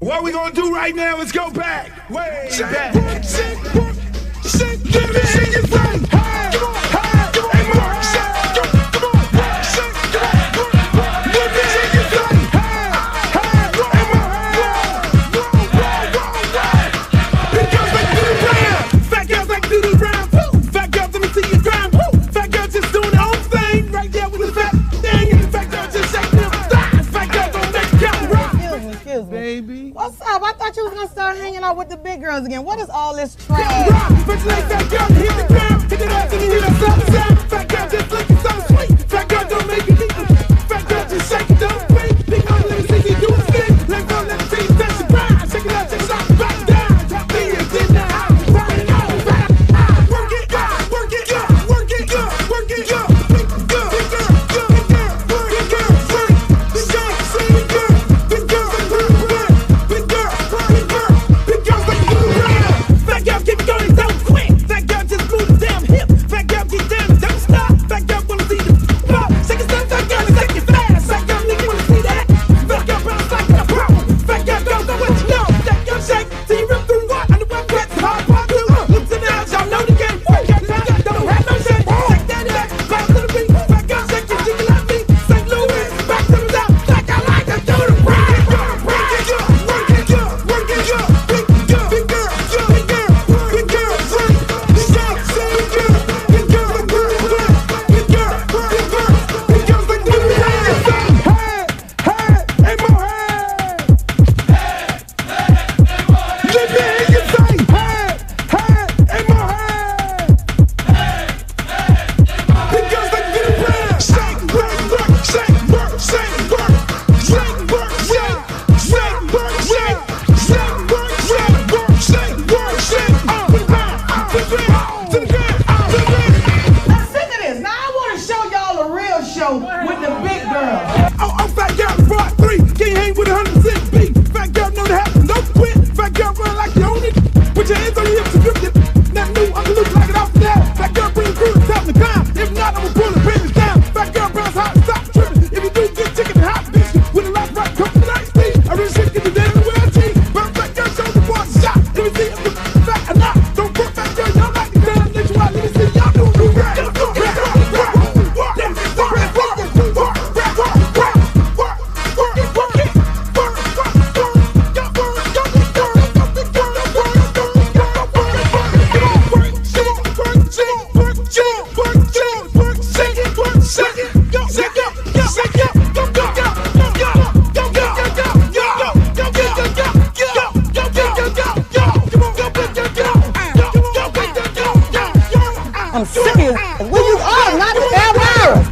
What we gonna do right now is go back, way back. Give me your friend. Hey, hey, more. Come on, shake, come on. Give me your friend. Hey, Because like do the round, fat girls like do the round. Woo. Fat girls, let me see you grind. Woo. Fat girls just doing their own thing right there with the fat thing. And the fat girls just shake them thighs. Fat girls don't make it count right. Excuse me. Baby. What's up? I thought you was gonna start hanging out with the big girls again. What is all this trash? First like fat girl, hit the ground, hit it up, and you hear that sound. Fat girl just looking so sweet. Fat girl don't make it eat. Fat girl just shake it, don't wait. Big girl, let me see you do a thing. Let go, let me see you touch the ground. Shake it out, shake it out, back down. Drop me in the house. Work it, work it, work it, work it, work it, big girl, big girl, big girl, big girl, big girl, big girl, big girl, big girl, big girl, big girl, like you around. Fat girl keep going so quick. Fat girl just move the damn hip. Fat girl keep down, don't stop. Fat girl wanna see the ball. Shake it down, fat girl, shake it fast. Fat girl nigga wanna see that. Fat girl bounce like a pro. Fat girl go what you know. Fat girl shake till you rip through what? And the one that's hard part two. Look to now, y'all know the game. Fat girl don't have no shit. Shake that back, bounce to the beat. Fat girl shake it, jiggle like me. St. Louis, back to the top. Like I like to do the ride. Work it, work it, work it, big girl, big girl, big girl, big girl, big girl, big girl, big girl, big girl, big girl, big girl, like do the ride. Hey, hey, more hey. Let me hear you say hey, hey, more hey. Big girls like to do the ride. Shake, work, shake, work, shake, work, shake, work, shake, shake, work, shake, shake, work, shake, work, shake, work, shake. To the ground, to the ground, to the ground, to the ground. Now listen to this. Now I want to show y'all a real show with the big girls. Oh, fat girl, part 3. Can't hang with 100% beat. Fat girl know that happen, don't quit. Fat girl run like you own it. Put your hands on your hips and grip it. Nothing new, I'm loose like it off the that. Fat girl bring through the top of the climb. If not, I'ma pull the business down. Fat girl bounce hot, stop tripping. If you do, get chicken and hot bitch. With a lot right, come to the night speed. I really shit get the damn the way I cheat. Bounce fat girl, show the boys a shot. Let me see if the fat or not. Don't put fat girl, y'all like the damn nigga. Let me see y'all do the rap. I'm serious. Where you are? Not the damn hours.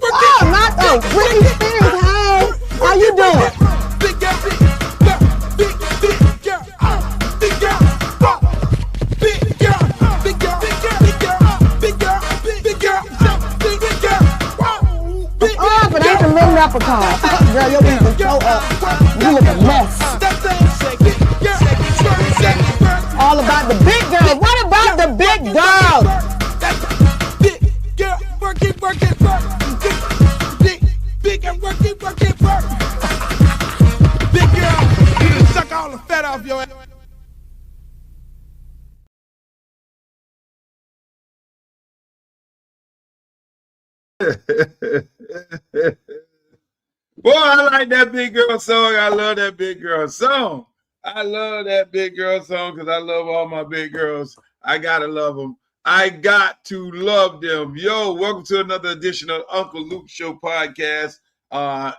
Oh, not the Britney Spears. Hey, how you doing? Big girl, big girl, big girl, big girl, big girl, big girl, big girl, big girl, big girl, big girl. Oh, but ain't the little leprechaun. Girl, your wings are so up. You look a mess. All about the big girls. What about the big girls? Big girl, work it, work it, work. Big girl, work it, work it, work. Big girl, you done suck all the fat off your ass. Boy, I like that big girl song. I love that big girl song. I love that big girl song because I love all my big girls. I gotta love them. I got to love them. Yo, welcome to another edition of Uncle Luke Show podcast.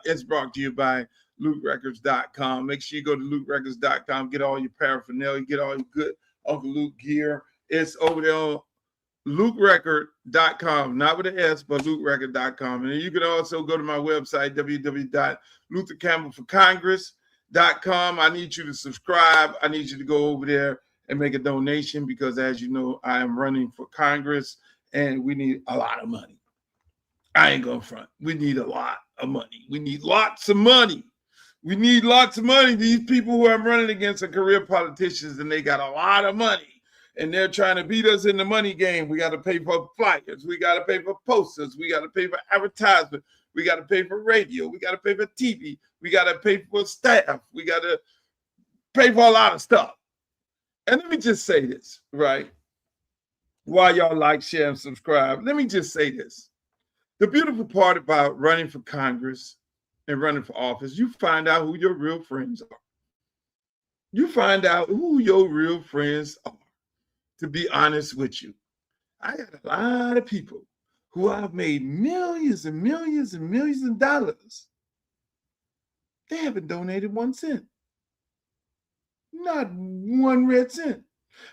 It's brought to you by LukeRecords.com. Make sure you go to LukeRecords.com, get all your paraphernalia, get all your good Uncle Luke gear. It's over there on LukeRecord.com, not with an S, but LukeRecord.com. And you can also go to my website, www.luthercampbellforcongress.com. I need you to subscribe. I need you to go over there and make a donation because, as you know, I am running for Congress and we need a lot of money. I ain't going front. We need a lot of money. We need lots of money. We need lots of money. These people who I'm running against are career politicians and they got a lot of money. and they're trying to beat us in the money game. We got to pay for flyers. We got to pay for posters. We got to pay for advertisement. We got to pay for radio. We got to pay for TV. We got to pay for staff. We got to pay for a lot of stuff. And let me just say this, right? While y'all like, share, and subscribe, let me just say this. The beautiful part about running for Congress and running for office, you find out who your real friends are. You find out who your real friends are, to be honest with you. I got a lot of people who I've made millions and millions and millions of dollars. They haven't donated 1 cent. Not 1 red cent.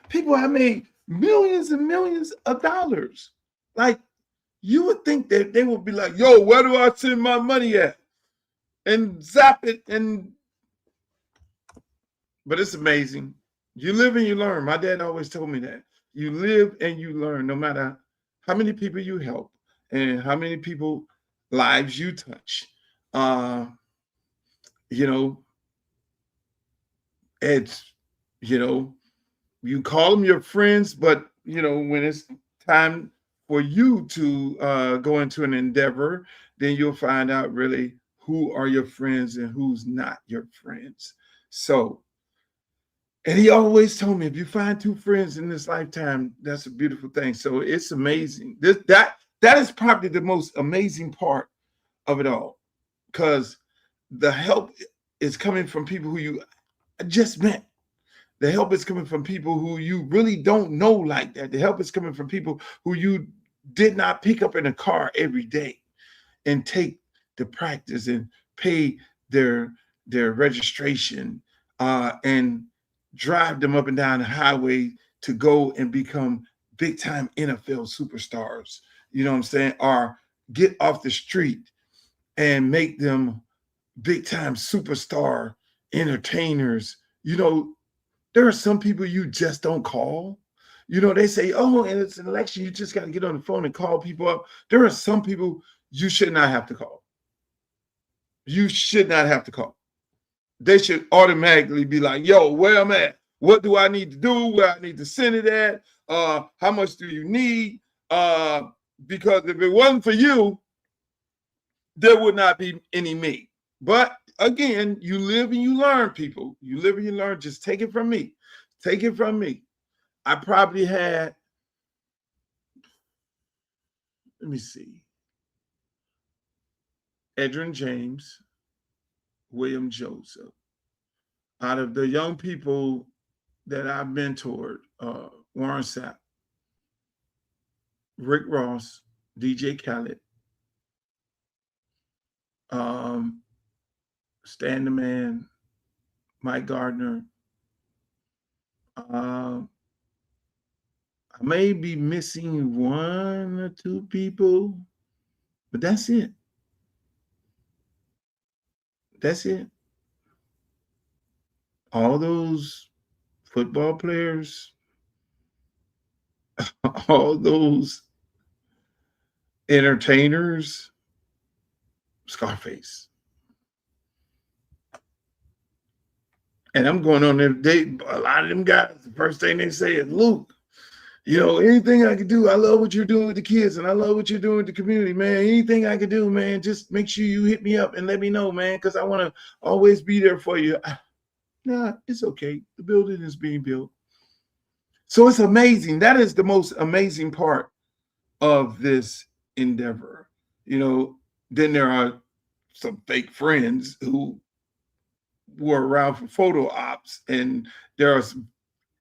People I made millions and millions of dollars. Like, you would think that they would be like, yo, where do I send my money at? And zap it. But it's amazing. You live and you learn. My dad always told me that. You live and you learn, no matter how many people you help and how many people lives you touch. It's, you call them your friends, but, when it's time for you to go into an endeavor, then you'll find out really who are your friends and who's not your friends. So, and he always told me, if you find 2 friends in this lifetime, that's a beautiful thing. So it's amazing. That is probably the most amazing part of it all, because the help is coming from people who you just met. The help is coming from people who you really don't know like that. The help is coming from people who you did not pick up in a car every day and take the practice and pay their registration and drive them up and down the highway to go and become big time NFL superstars. You know what I'm saying? Or get off the street and make them big time superstar entertainers. There are some people you just don't call. They say, oh, and it's an election, you just got to get on the phone and call people up. There are some people you should not have to call. You should not have to call. They should automatically be like, yo, where I'm at? What do I need to do? Where I need to send it at? How much do you need? Because if it wasn't for you, there would not be any me. But again, you live and you learn, people. You live and you learn. Just take it from me. Take it from me. I probably had, let me see, LeBron James, William Joseph. Out of the young people that I've mentored, Warren Sapp, Rick Ross, DJ Khaled, Stan the Man, Mike Gardner. I may be missing 1 or 2 people, but that's it. That's it. All those football players, all those entertainers, Scarface. And I'm going on there today. A lot of them guys, the first thing they say is, Luke, anything I can do, I love what you're doing with the kids, and I love what you're doing with the community, man. Anything I can do, man, just make sure you hit me up and let me know, man, because I want to always be there for you. Nah, it's okay. The building is being built. So it's amazing. That is the most amazing part of this endeavor. Then there are some fake friends who were around for photo ops, and there are some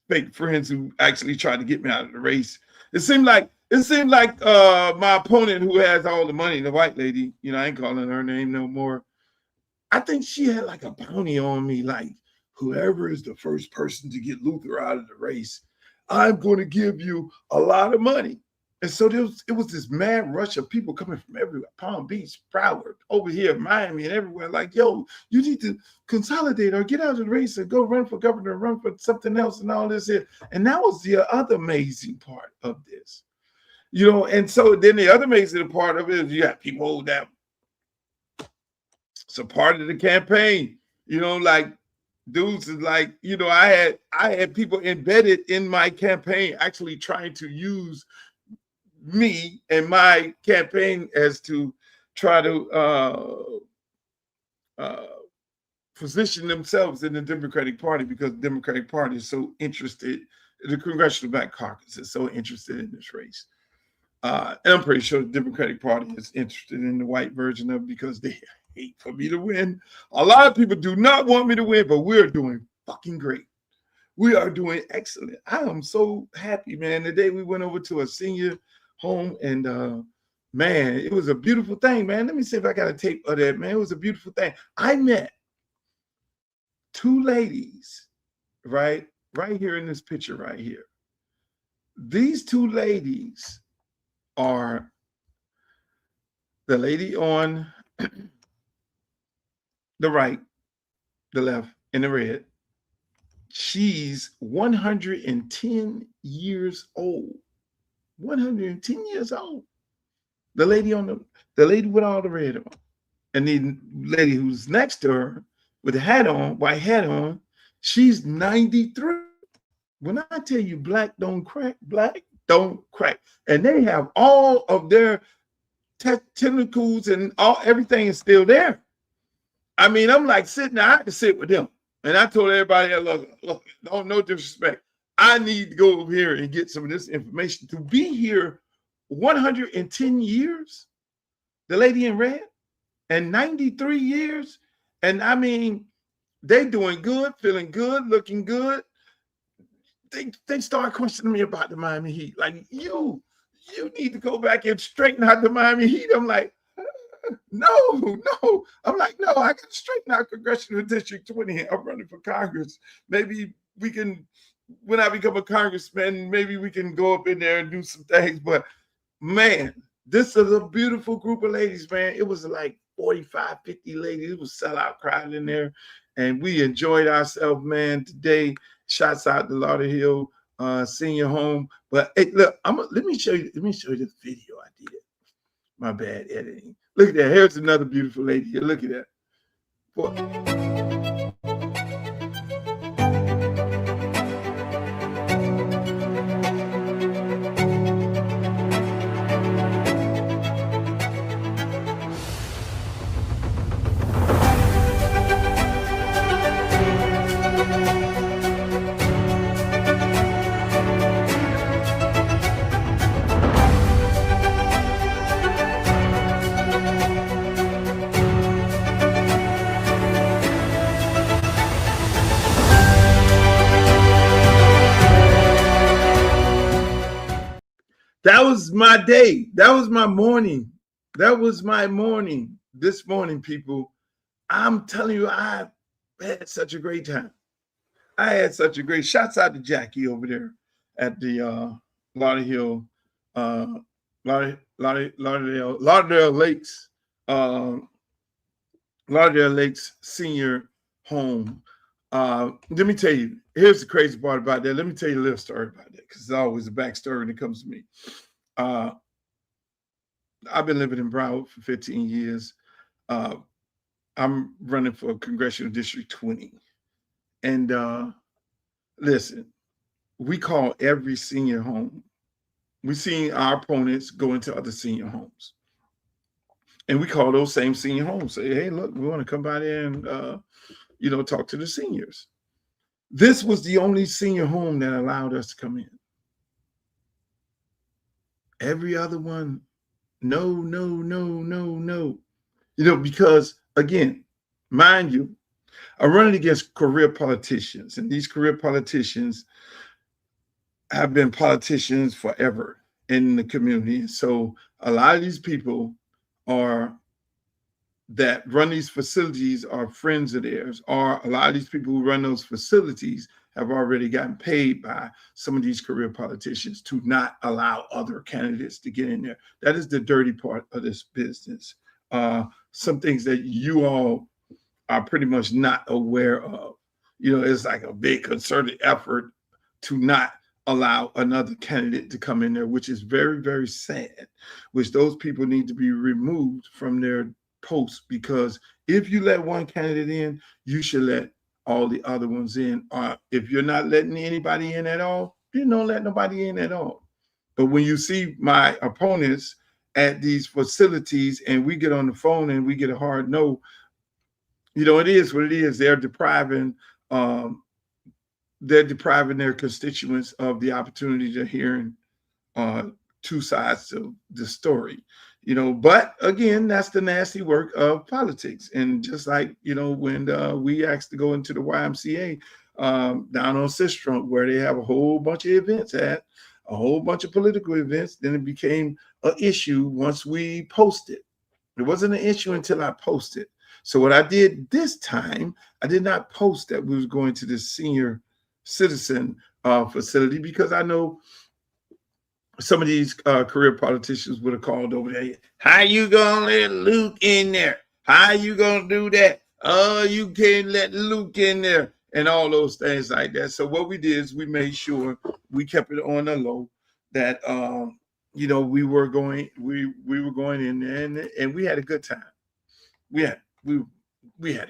fake friends who actually tried to get me out of the race. It seemed like my opponent, who has all the money, the white lady, I ain't calling her name no more. I think she had like a bounty on me, like, whoever is the first person to get Luther out of the race, I'm going to give you a lot of money. And so it was this mad rush of people coming from everywhere, Palm Beach, Broward, over here, Miami, and everywhere. Like, yo, you need to consolidate or get out of the race and go run for governor, run for something else and all this here. And that was the other amazing part of this. And so then the other amazing part of it is you got people that supported the campaign, like Dudes is like, you know, I had people embedded in my campaign actually trying to use me and my campaign as to try to position themselves in the Democratic Party, because the Democratic Party is so interested, the Congressional Black Caucus is so interested in this race. And I'm pretty sure the Democratic Party is interested in the white version of it because they hate for me to win. A lot of people do not want me to win, but we're doing fucking great. We are doing excellent. I am so happy, man. The day we went over to a senior home, and man, it was a beautiful thing, man. Let me see if I got a tape of that, man. It was a beautiful thing. I met two ladies, right here in this picture right here. These two ladies are the lady on the right, the left, and the red. She's 110 years old. 110 years old. The lady the lady with all the red on. And the lady who's next to her with the hat on, white hat on, she's 93. When I tell you black don't crack, and they have all of their tentacles and everything is still there. I mean, I'm like sitting there, I had to sit with them. And I told everybody, look, no disrespect. I need to go over here and get some of this information. To be here 110 years, the lady in red, and 93 years. And I mean, they doing good, feeling good, looking good. They start questioning me about the Miami Heat. Like, you need to go back and straighten out the Miami Heat. I'm like, no. I'm like, no, I got to straighten out Congressional District 20. I'm running for Congress. Maybe we can, when I become a congressman, maybe we can go up in there and do some things. But man, this is a beautiful group of ladies, man. It was like 45, 50 ladies. It was sellout crowd in there. And we enjoyed ourselves, man, today. Shouts out to Lauderhill Senior Home. But hey, look, let me show you this video I did. My bad editing. Look at that. Here's another beautiful lady here. Look at that. That was my day. That was my morning. That was my morning. This morning, people, I'm telling you, I had such a great time. I had such a great, shouts out to Jackie over there at the Lauderhill, Lauderdale Lakes, Lauderdale Lakes Senior Home. Let me tell you, here's the crazy part about that. Let me tell you a little story about that, because it's always a backstory when it comes to me. I've been living in Broward for 15 years. I'm running for Congressional District 20. And listen, we call every senior home. We've seen our opponents go into other senior homes. And we call those same senior homes. Say, hey, look, we want to come by there and talk to the seniors. This was the only senior home that allowed us to come in. Every other one, no. Because again, mind you, I'm running against career politicians, and these career politicians have been politicians forever in the community. So a lot of these people that run these facilities are friends of theirs, or a lot of these people who run those facilities have already gotten paid by some of these career politicians to not allow other candidates to get in there. That is the dirty part of this business. Some things that you all are pretty much not aware of. It's like a big concerted effort to not allow another candidate to come in there, which is very, very sad, which those people need to be removed from their posts, because if you let one candidate in, you should let all the other ones in. If you're not letting anybody in at all, you don't let nobody in at all. But when you see my opponents at these facilities and we get on the phone and we get a hard no, it is what it is. They're depriving their constituents of the opportunity to hearing two sides of the story. But again, that's the nasty work of politics. And just like, when we asked to go into the YMCA down on Sistrunk, where they have a whole bunch of events a whole bunch of political events, then it became an issue once we posted. It wasn't an issue until I posted. So what I did this time, I did not post that we was going to this senior citizen facility, because I know some of these career politicians would have called over there. How you gonna let Luke in there? How you gonna do that? Oh, you can't let Luke in there, and all those things like that. So what we did is we made sure we kept it on the low, that we were going in there, and we had a good time. We had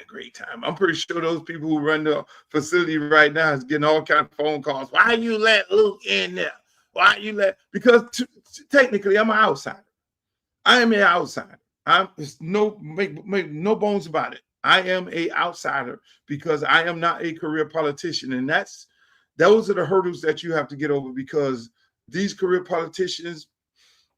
a great time. I'm pretty sure those people who run the facility right now is getting all kinds of phone calls. Why you let Luke in there? Why you let? Because technically, I'm an outsider. I am an outsider. Make no bones about it. I am an outsider because I am not a career politician, and those are the hurdles that you have to get over, because these career politicians,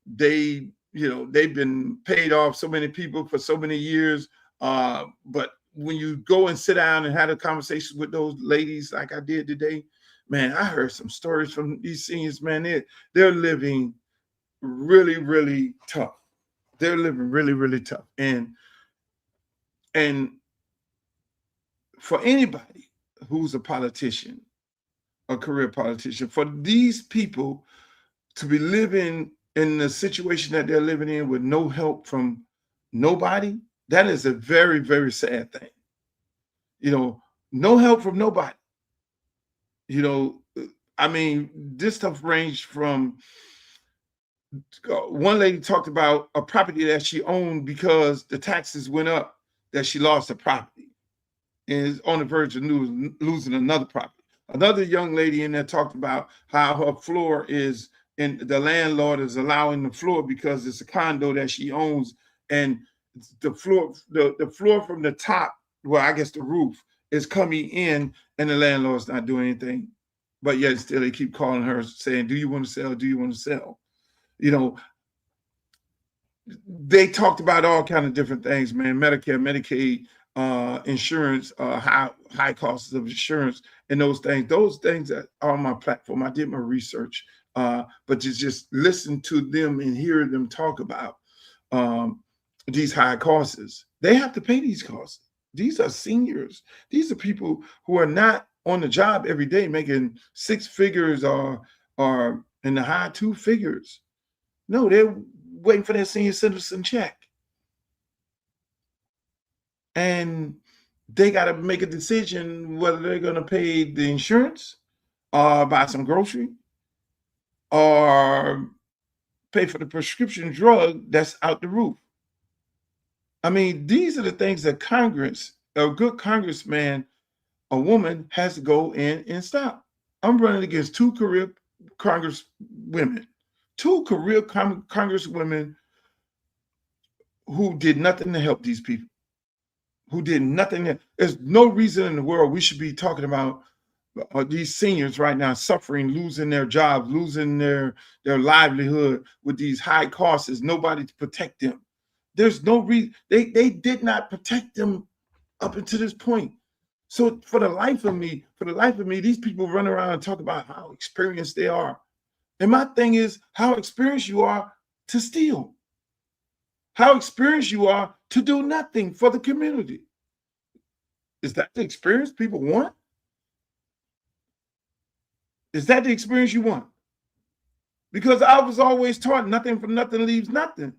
they've been paid off so many people for so many years. But when you go and sit down and have a conversation with those ladies like I did today, man, I heard some stories from these seniors, man. They're living really, really tough. They're living really, really tough. And for anybody who's a politician, a career politician, for these people to be living in the situation that they're living in with no help from nobody, that is a very, very sad thing. No help from nobody. This stuff ranged from, one lady talked about a property that she owned because the taxes went up, that she lost her property and is on the verge of losing another property. Another young lady in there talked about how her floor is, and the landlord is allowing the floor because it's a condo that she owns, and the floor from the top, well, I guess the roof, is coming in, and the landlord's not doing anything. But yet still they keep calling her saying, do you want to sell? Do you want to sell? They talked about all kinds of different things, man. Medicare, Medicaid, insurance, high costs of insurance, and those things that are on my platform. I did my research, but to just listen to them and hear them talk about these high costs. They have to pay these costs. These are seniors. These are people who are not on the job every day making six figures or in the high two figures. No, they're waiting for their senior citizen check. And they got to make a decision whether they're going to pay the insurance or buy some grocery or pay for the prescription drug that's out the roof. These are the things that Congress, a good congressman, a woman, has to go in and stop. I'm running against two career congresswomen who did nothing to help these people, who did nothing. There's no reason in the world we should be talking about these seniors right now suffering, losing their jobs, losing their livelihood with these high costs. There's nobody to protect them. There's no reason. They did not protect them up until this point. So for the life of me, these people run around and talk about how experienced they are. And my thing is how experienced you are to steal, how experienced you are to do nothing for the community. Is that the experience people want? Is that the experience you want? Because I was always taught nothing for nothing leaves nothing.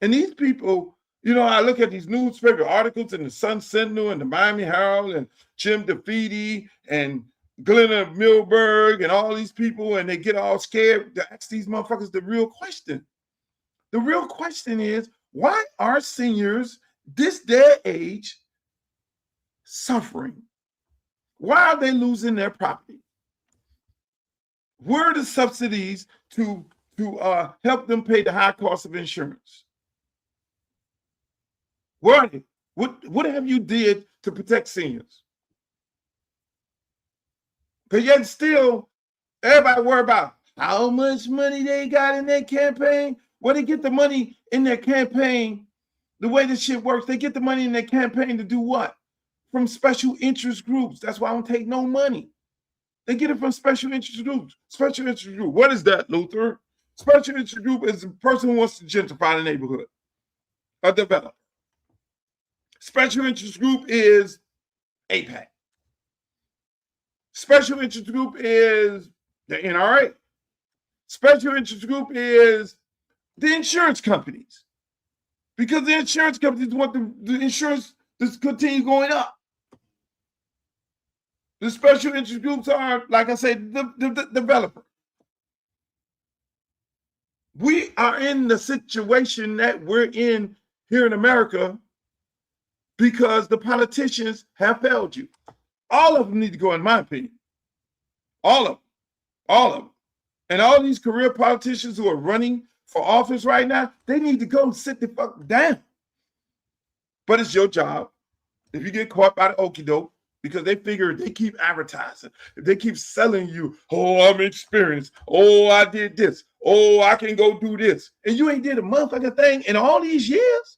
And these people, I look at these newspaper articles in the Sun Sentinel and the Miami Herald and Jim DeFeedy and Glenna Milberg and all these people, and they get all scared to ask these motherfuckers the real question. The real question is, why are seniors this day age suffering? Why are they losing their property? Where are the subsidies to help them pay the high cost of insurance? Where are they? What have you did to protect seniors? Because yet still, everybody worry about how much money they got in their campaign. Where they get the money in their campaign, the way this shit works, they get the money in their campaign to do what? From special interest groups. That's why I don't take no money. They get it from special interest groups. Special interest group. What is that, Luther? Special interest group is a person who wants to gentrify the neighborhood, a developer. Special interest group is APAC. Special interest group is the NRA. Special interest group is the insurance companies. Because the insurance companies want the insurance to continue going up. The special interest groups are, like I said, the developer. We are in the situation that we're in here in America because the politicians have failed you. All of them need to go, in my opinion. All of them. All of them. And all these career politicians who are running for office right now, they need to go and sit the fuck down. But it's your job. If you get caught by the okie doke, because they figure if they keep advertising, if they keep selling you, oh, I'm experienced, oh, I did this, oh, I can go do this, and you ain't did a motherfucking thing in all these years,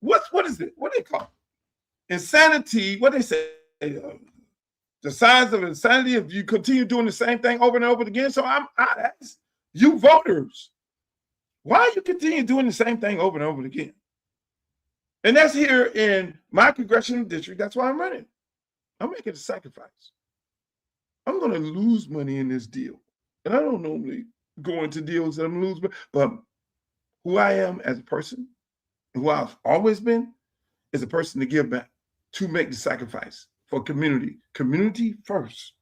what is it? What do they call it? Insanity, what they say, the signs of insanity if you continue doing the same thing over and over again. So I ask you voters, why you continue doing the same thing over and over again? And that's here in my congressional district. That's why I'm running. I'm making a sacrifice. I'm going to lose money in this deal. And I don't normally go into deals that I'm losing, but who I am as a person, who I've always been, is a person to give back, to make the sacrifice for community. Community first.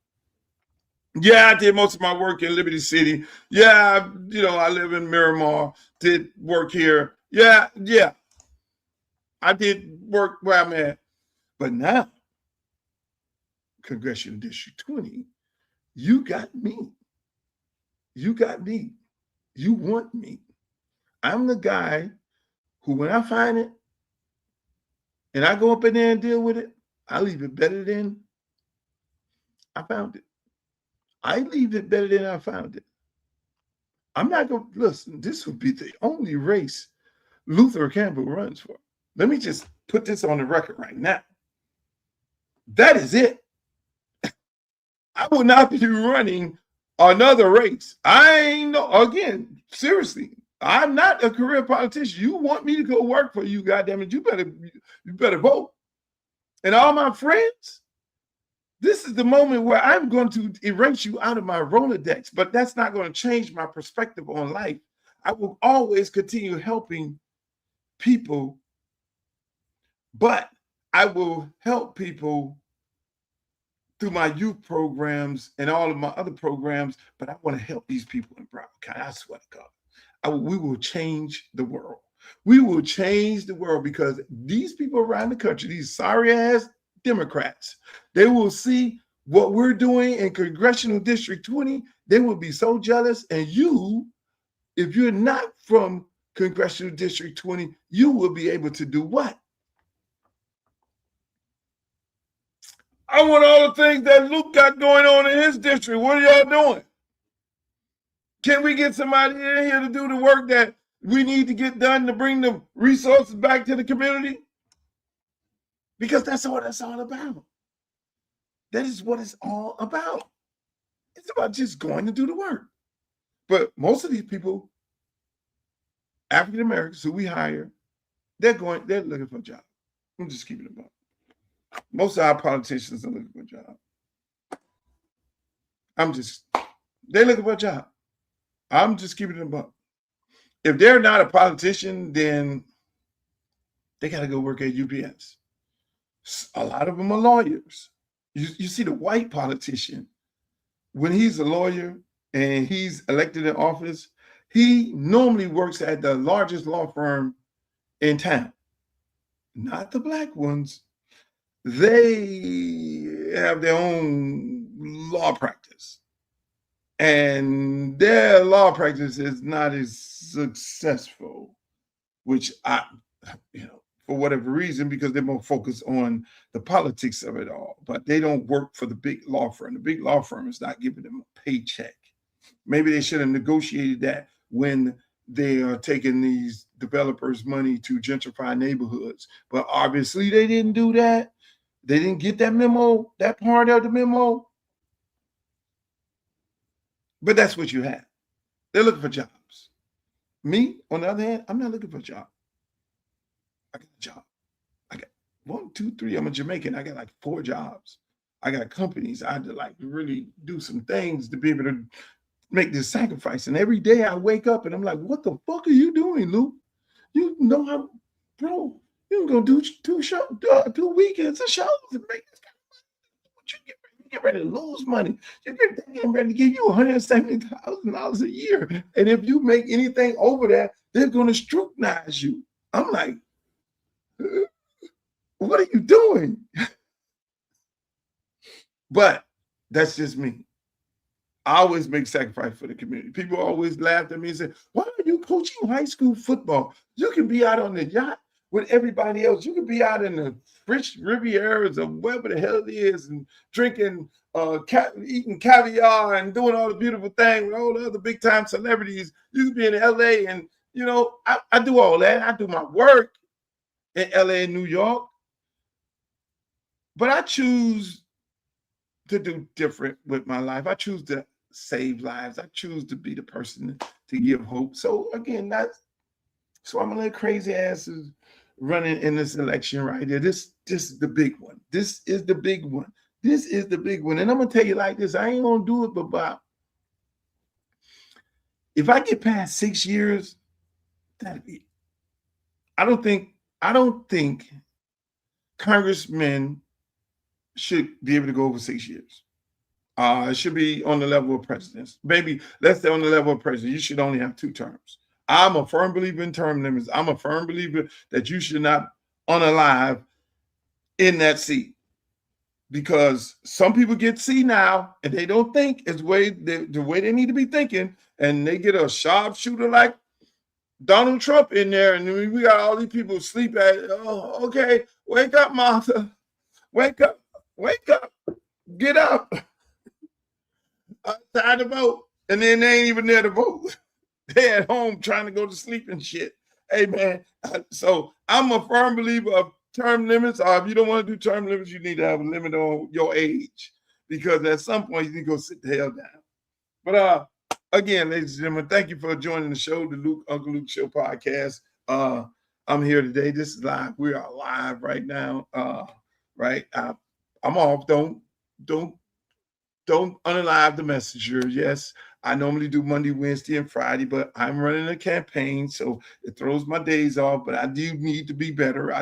Yeah, I did most of my work in Liberty City. Yeah, I live in Miramar, did work here. Yeah. I did work where I'm at. But now, Congressional District 20, you got me. You got me. You want me. I'm the guy who, when I find it and I go up in there and deal with it, I leave it better than I found it. I leave it better than I found it. I'm not going to, listen, this would be the only race Luther Campbell runs for. Let me just put this on the record right now. That is it. I will not be running another race. I ain't no, again, seriously, I'm not a career politician. You want me to go work for you, goddammit, you better vote. And all my friends, this is the moment where I'm going to erase you out of my Rolodex, but that's not going to change my perspective on life. I will always continue helping people, but I will help people through my youth programs and all of my other programs, but I want to help these people in Broward County. I swear to God, we will change the world. We will change the world because these people around the country, these sorry-ass Democrats, they will see what we're doing in Congressional District 20. They will be so jealous. And you, if you're not from Congressional District 20, you will be able to do what? I want all the things that Luke got going on in his district. What are y'all doing? Can we get somebody in here to do the work that we need to get done to bring the resources back to the community? Because that's all about. That is what it's all about. It's about just going to do the work. But most of these people, African Americans who we hire, they're looking for a job. I'm just keeping it up. Most of our politicians are looking for a job. They're looking for a job. I'm just keeping it up. If they're not a politician, then they got to go work at UPS. A lot of them are lawyers. You see the white politician, when he's a lawyer and he's elected in office, he normally works at the largest law firm in town. Not the black ones. they have their own law practice. And their law practice is not as successful, which for whatever reason, because they're more focused on the politics of it all. But they don't work for the big law firm. The big law firm is not giving them a paycheck. Maybe they should have negotiated that when they are taking these developers' money to gentrify neighborhoods. But obviously they didn't do that. They didn't get that memo, that part of the memo. But that's what you have. They're looking for jobs. Me, on the other hand, I'm not looking for a job. I got a job. I got 1, 2, 3. I'm a Jamaican. I got like 4 jobs. I got companies. I had to like really do some things to be able to make this sacrifice. And every day I wake up and I'm like, what the fuck are you doing, Lou? You know how, bro, you can go do 2 weekends of shows and make this kind of money. What you get ready to lose money. You're getting ready to give you $170,000 a year. And if you make anything over that, they're going to scrutinize you. I'm like, what are you doing? But that's just me. I always make sacrifice for the community. People always laugh at me and say, why are you coaching high school football? You can be out on the yacht with everybody else. You can be out in the French Rivieras or wherever the hell it is and drinking, eating caviar and doing all the beautiful things with all the other big time celebrities. You can be in LA and, I do all that. I do my work in LA and New York. But I choose to do different with my life. I choose to save lives. I choose to be the person to give hope. So again, so I'm a little crazy asses running in this election right here. This is the big one. This is the big one. This is the big one. And I'm gonna tell you like this, I ain't gonna do it, but Bob, if I get past 6 years, that'd be it. I don't think congressmen should be able to go over 6 years. It should be on the level of presidents. Maybe let's say on the level of president, you should only have 2 terms. I'm a firm believer in term limits. I'm a firm believer that you should not unalive in that seat, because some people get senile and they don't think the way they need to be thinking, and they get a sharpshooter like Donald Trump in there, and we got all these people sleep at. Oh, okay, wake up, Martha, wake up, get up. Time to vote, and then they ain't even there to vote. They at home trying to go to sleep and shit. Hey man, so I'm a firm believer of term limits. Or if you don't want to do term limits, you need to have a limit on your age, because at some point you need to go sit the hell down. But again, ladies and gentlemen, thank you for joining the show, the Uncle Luke Show podcast. I'm here today. This is live. We are live right now. Right, I'm off. Don't unalive the messenger. Yes, I normally do Monday, Wednesday, and Friday, but I'm running a campaign, so it throws my days off. But I do need to be better.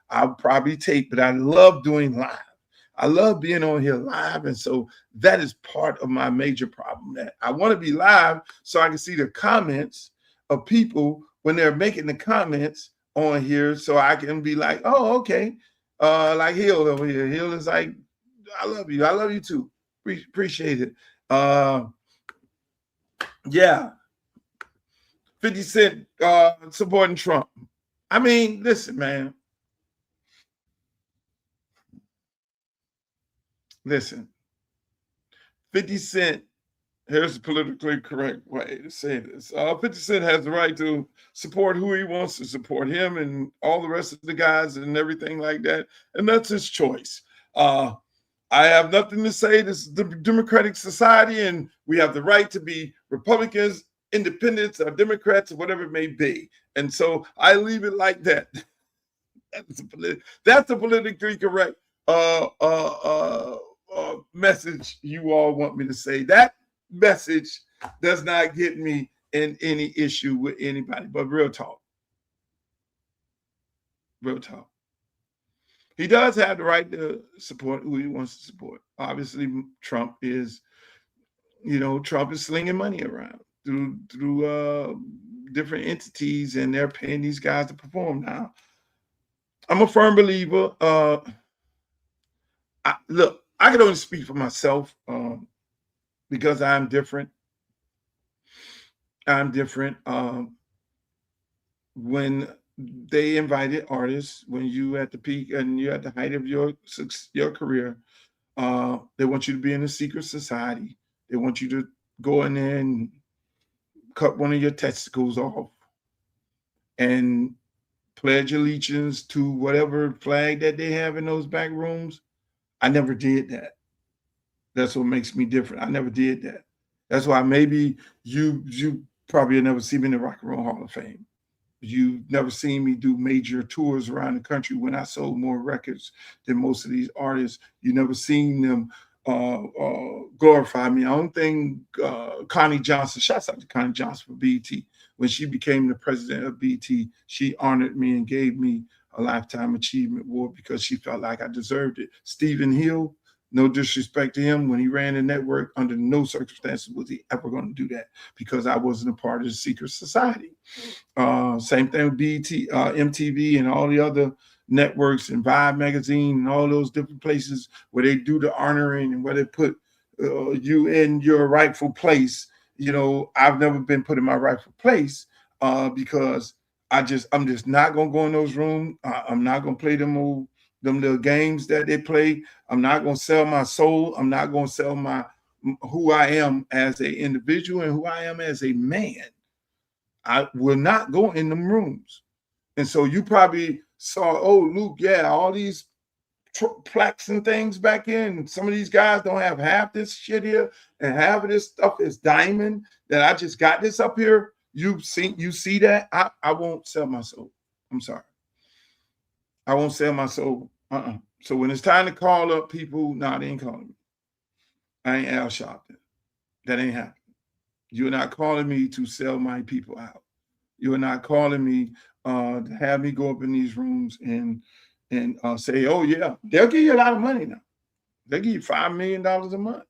I'll probably tape, but I love doing live. I love being on here live, and so that is part of my major problem. That I want to be live so I can see the comments of people when they're making the comments on here, so I can be like, oh, okay. Like Hill over here. Hill is like, I love you. I love you too. Appreciate it. Yeah. 50 Cent supporting Trump. I mean, listen, man. Listen. 50 Cent, here's the politically correct way to say this. 50 Cent has the right to support who he wants to support, him and all the rest of the guys and everything like that. And that's his choice. I have nothing to say. This is the democratic society, and we have the right to be Republicans, independents, or Democrats, or whatever it may be. And so I leave it like that. That's the politically correct message you all want me to say. That message does not get me in any issue with anybody, but real talk. Real talk. He does have the right to support who he wants to support. Obviously, Trump is slinging money around through different entities, and they're paying these guys to perform now. I'm a firm believer. look, I can only speak for myself because I'm different. I'm different. When they invited artists, when you at the peak and you're at the height of your career, they want you to be in a secret society. They want you to go in there and cut one of your testicles off and pledge allegiance to whatever flag that they have in those back rooms. I never did that. That's what makes me different. I never did that. That's why maybe you probably never see me in the Rock and Roll Hall of Fame. You've never seen me do major tours around the country when I sold more records than most of these artists. You never seen them glorify me. I don't think Connie Johnson, shouts out to Connie Johnson for BET. When she became the president of BET, she honored me and gave me a Lifetime Achievement Award because she felt like I deserved it. Stephen Hill, no disrespect to him, when he ran the network, under no circumstances was he ever going to do that because I wasn't a part of the secret society. Same thing with BET, MTV, and all the other networks and Vibe magazine and all those different places where they do the honoring and where they put you in your rightful place. You know, I've never been put in my rightful place because I'm just not gonna go in those rooms. I'm not gonna play them little games that they play. I'm not gonna sell my soul. I'm not gonna sell who I am as an individual and who I am as a man. I will not go in them rooms. And so you probably saw, oh, Luke, yeah, all these plaques and things back in. Some of these guys don't have half this shit here, and half of this stuff is diamond that I just got this up here. You see that? I won't sell my soul. I'm sorry. I won't sell my soul. So when it's time to call up people, nah, they ain't calling me. I ain't Al Sharpton. That ain't happening. You're not calling me to sell my people out. You're not calling me to have me go up in these rooms and say, oh, yeah, they'll give you a lot of money now. They'll give you $5 million a month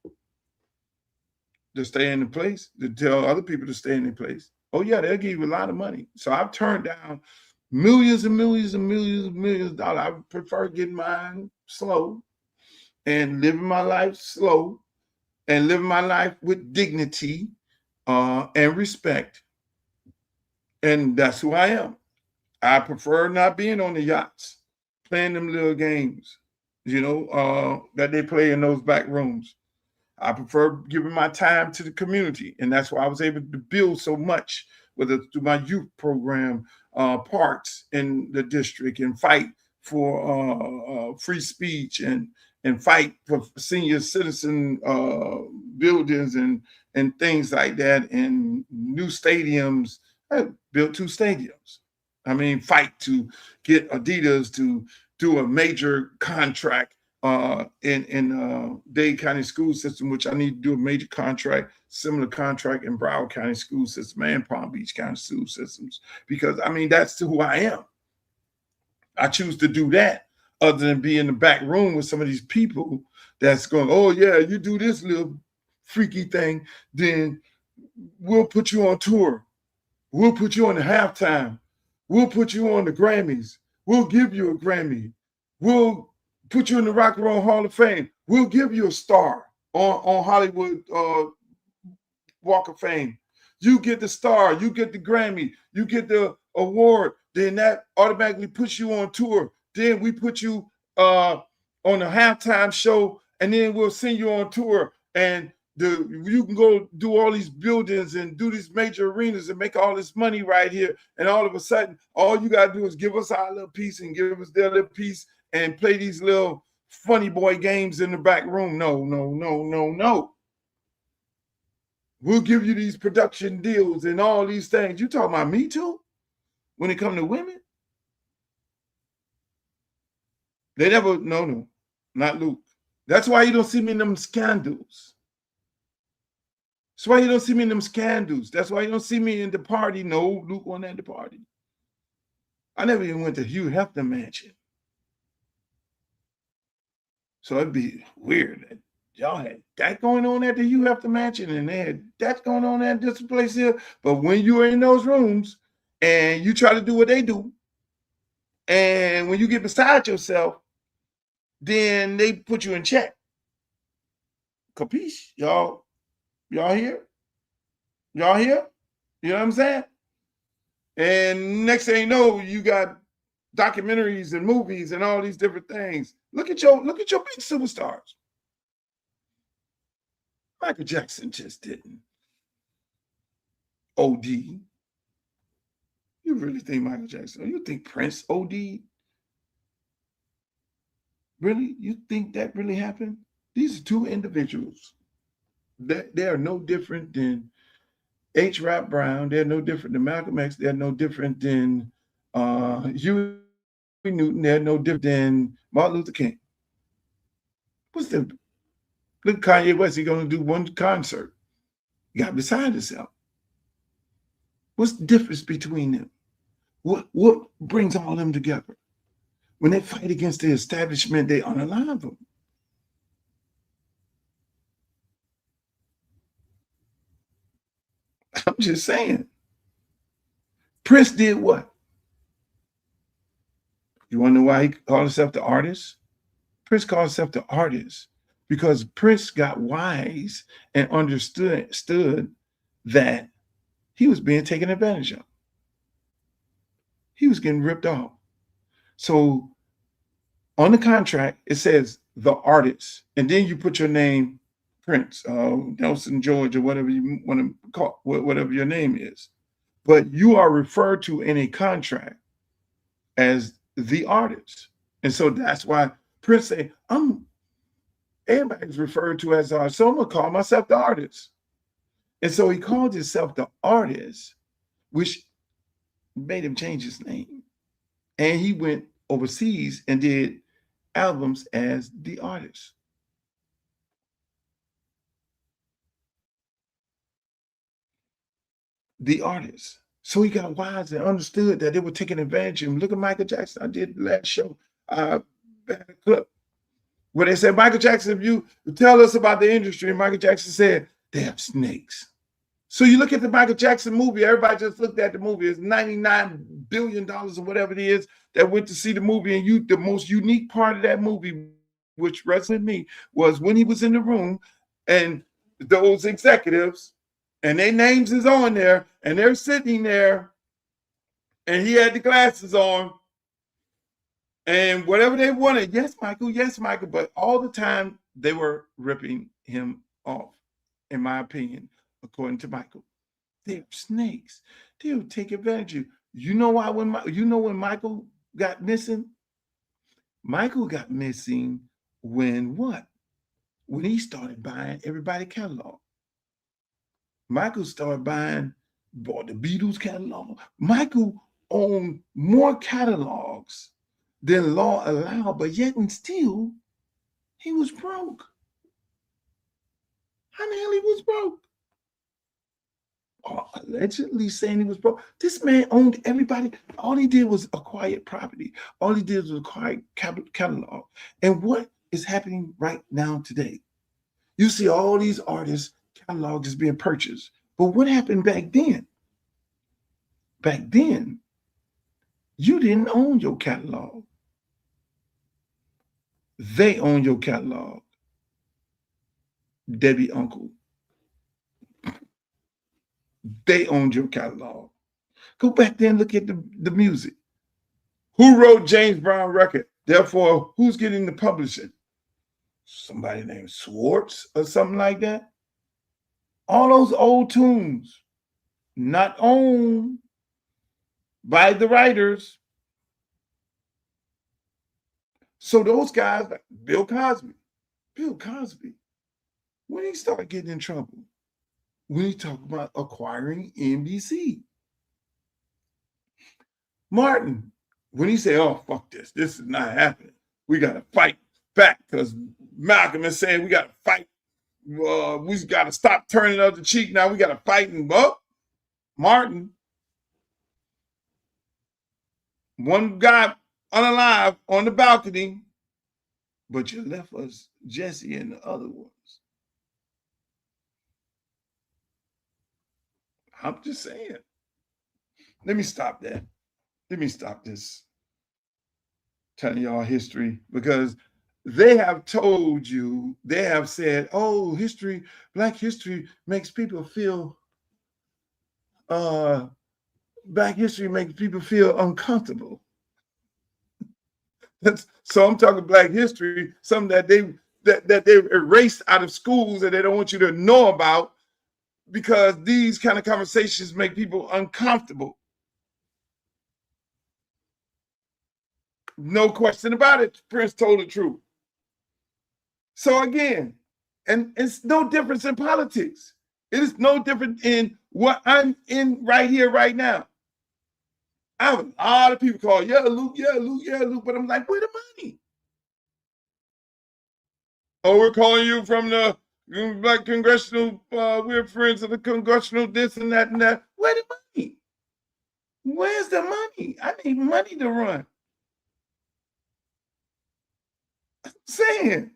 to stay in the place, to tell other people to stay in their place. Oh, yeah, they'll give you a lot of money. So I've turned down millions and millions and millions and millions of dollars. I prefer getting mine slow and living my life slow and living my life with dignity and respect. And that's who I am. I prefer not being on the yachts, playing them little games, that they play in those back rooms. I prefer giving my time to the community. And that's why I was able to build so much, whether through my youth program, parks in the district, and fight for free speech and fight for senior citizen buildings and things like that, and new stadiums. I built 2 stadiums. I mean, fight to get Adidas to do a major contract in Dade County school system, which I need to do a major contract, similar contract in Broward County school system and Palm Beach County school systems, because I mean, that's who I am. I choose to do that other than be in the back room with some of these people that's going, oh yeah, you do this little freaky thing, then we'll put you on tour. We'll put you on the halftime. We'll put you on the Grammys. We'll give you a Grammy. We'll put you in the Rock and Roll Hall of Fame. We'll give you a star on Hollywood Walk of Fame. You get the star. You get the Grammy. You get the award. Then that automatically puts you on tour. Then we put you on a halftime show, and then we'll send you on tour. And you can go do all these buildings and do these major arenas and make all this money right here. And all of a sudden, all you got to do is give us our little piece and give us their little piece and play these little funny boy games in the back room. No. We'll give you these production deals and all these things. You talking about me too? When it comes to women? They never, no, not Luke. That's why you don't see me in them scandals. That's why you don't see me in them scandals. That's why you don't see me in the party. No, Luke wasn't at the party. I never even went to Hugh Hefner mansion. So it'd be weird that y'all had that going on at the Hugh Hefner mansion and they had that going on at this place here. But when you are in those rooms and you try to do what they do, and when you get beside yourself, then they put you in check. Capiche? Y'all here? Y'all here? You know what I'm saying? And next thing you know, you got documentaries and movies and all these different things. Look at your big superstars. Michael Jackson just didn't OD. You really think Michael Jackson? You think Prince OD? Really? You think that really happened? These are two individuals. They are no different than H. Rap Brown. They're no different than Malcolm X. They're no different than Huey Newton. They're no different than Martin Luther King. What's the look? Kanye West, he's going to do one concert. He got beside himself. What's the difference between them? What brings all of them together? When they fight against the establishment, they unalive them. I'm just saying. Prince did what? You want to know why he called himself the artist? Prince called himself the artist because Prince got wise and understood that he was being taken advantage of. He was getting ripped off. So on the contract, it says the artist, and then you put your name, Prince, Nelson George, or whatever you want to call, whatever your name is. But you are referred to in a contract as the artist. And so that's why Prince say, everybody's referred to as artist, so I'm gonna call myself the artist. And so he called himself the artist, which made him change his name. And he went overseas and did albums as the artist. The artist. So he got wise and understood that they were taking advantage of him. Look at Michael Jackson. I did the last show, clip, where they said, Michael Jackson, if you tell us about the industry, and Michael Jackson said, they have snakes. So you look at the Michael Jackson movie, everybody just looked at the movie. It's $99 billion or whatever it is that went to see the movie. And the most unique part of that movie, which resonated with me, was when he was in the room and those executives and their names is on there and they're sitting there and he had the glasses on and whatever they wanted. Yes, Michael. But all the time they were ripping him off, in my opinion. According to Michael, they're snakes. They'll take advantage of you. You know why? When Michael got missing? Michael got missing when what? When he started buying everybody's catalog. Michael started bought the Beatles catalog. Michael owned more catalogs than law allowed, but yet and still, he was broke. How the hell he was broke? Allegedly saying he was broke. This man owned everybody. All he did was acquire property. All he did was acquire catalog. And what is happening right now today? You see all these artists' catalogs is being purchased. But what happened back then? Back then, you didn't own your catalog. They own your catalog. Debbie Uncle. They owned your catalog. Go back there and look at the music. Who wrote James Brown record? Therefore, who's getting the publishing? Somebody named Swartz or something like that. All those old tunes, not owned by the writers. So those guys, like Bill Cosby, when he started getting in trouble, when he talked about acquiring NBC. Martin, when he said, oh, fuck this is not happening. We got to fight back because Malcolm is saying we got to fight. We got to stop turning up the cheek now. We got to fight. And Martin, one guy unalive on the balcony, but you left us Jesse and the other ones. I'm just saying. Let me stop that. Let me stop this telling y'all history because they have told you, they have said, oh, history, Black history makes people feel, Black history makes people feel uncomfortable. So I'm talking Black history, something that they erased out of schools that they don't want you to know about, because these kind of conversations make people uncomfortable. No question about it. Prince told the truth. So again, and it's no difference in politics. It is no different in what I'm in right here, right now. I have a lot of people call, yeah, Luke, yeah, Luke, yeah, Luke, but I'm like, where the money? Oh, we're calling you from the Black Congressional, we're friends of the Congressional this and that and that. Where the money? Where's the money? I need money to run. I'm saying.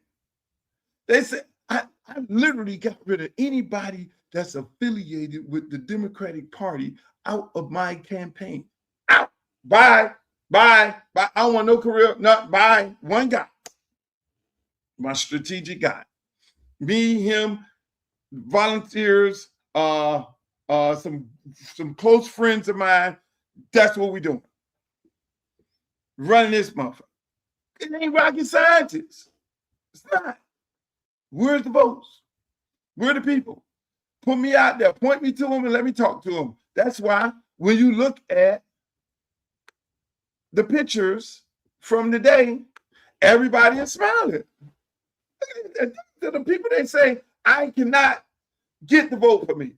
They said, I literally got rid of anybody that's affiliated with the Democratic Party out of my campaign. Out. Bye. Bye. Bye. I don't want no career. Not bye. One guy. My strategic guy. Me, him, volunteers, some close friends of mine. That's what we're doing. Running this motherfucker. It ain't rocket scientists. It's not. Where's the votes? Where are the people? Put me out there. Point me to them and let me talk to them. That's why when you look at the pictures from the day, everybody is smiling. The people, they say, I cannot get the vote for me.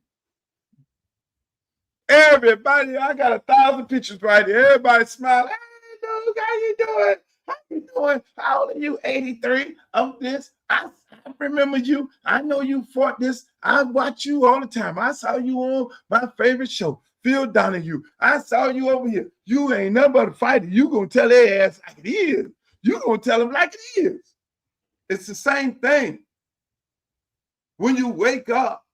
Everybody, I got 1,000 pictures right here. Everybody smiling. Hey, Doug, how you doing? How you doing? How old are you? 83 of this. I remember you. I know you fought this. I watch you all the time. I saw you on my favorite show, Phil Donahue. I saw you over here. You ain't nothing but a fighter. You gonna tell their ass like it is. You gonna tell them like it is. It's the same thing. When you wake up,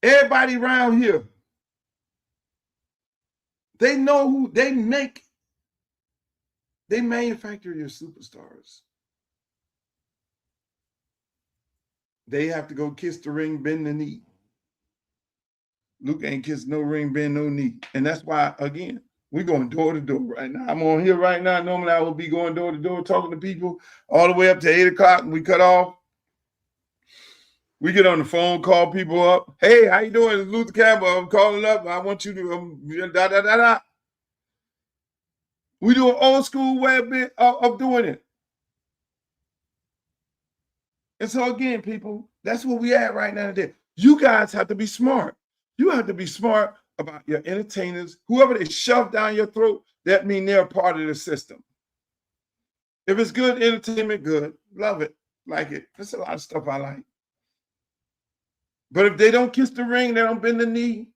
everybody around here, they know who they make. They manufacture your superstars. They have to go kiss the ring, bend the knee. Luke ain't kissed no ring, bend no knee. And that's why, again, we're going door to door right now. I'm on here right now. Normally I will be going door to door, talking to people all the way up to 8 o'clock, and we cut off. We get on the phone, call people up. Hey, how you doing? It's Luther Campbell. I'm calling up. I want you to da-da-da-da. We do an old school way of doing it. And so again, people, that's where we at right now today. You guys have to be smart. You have to be smart about your entertainers. Whoever they shove down your throat, that means they're a part of the system. If it's good entertainment, good. Love it. Like it. There's a lot of stuff I like. But if they don't kiss the ring, they don't bend the knee,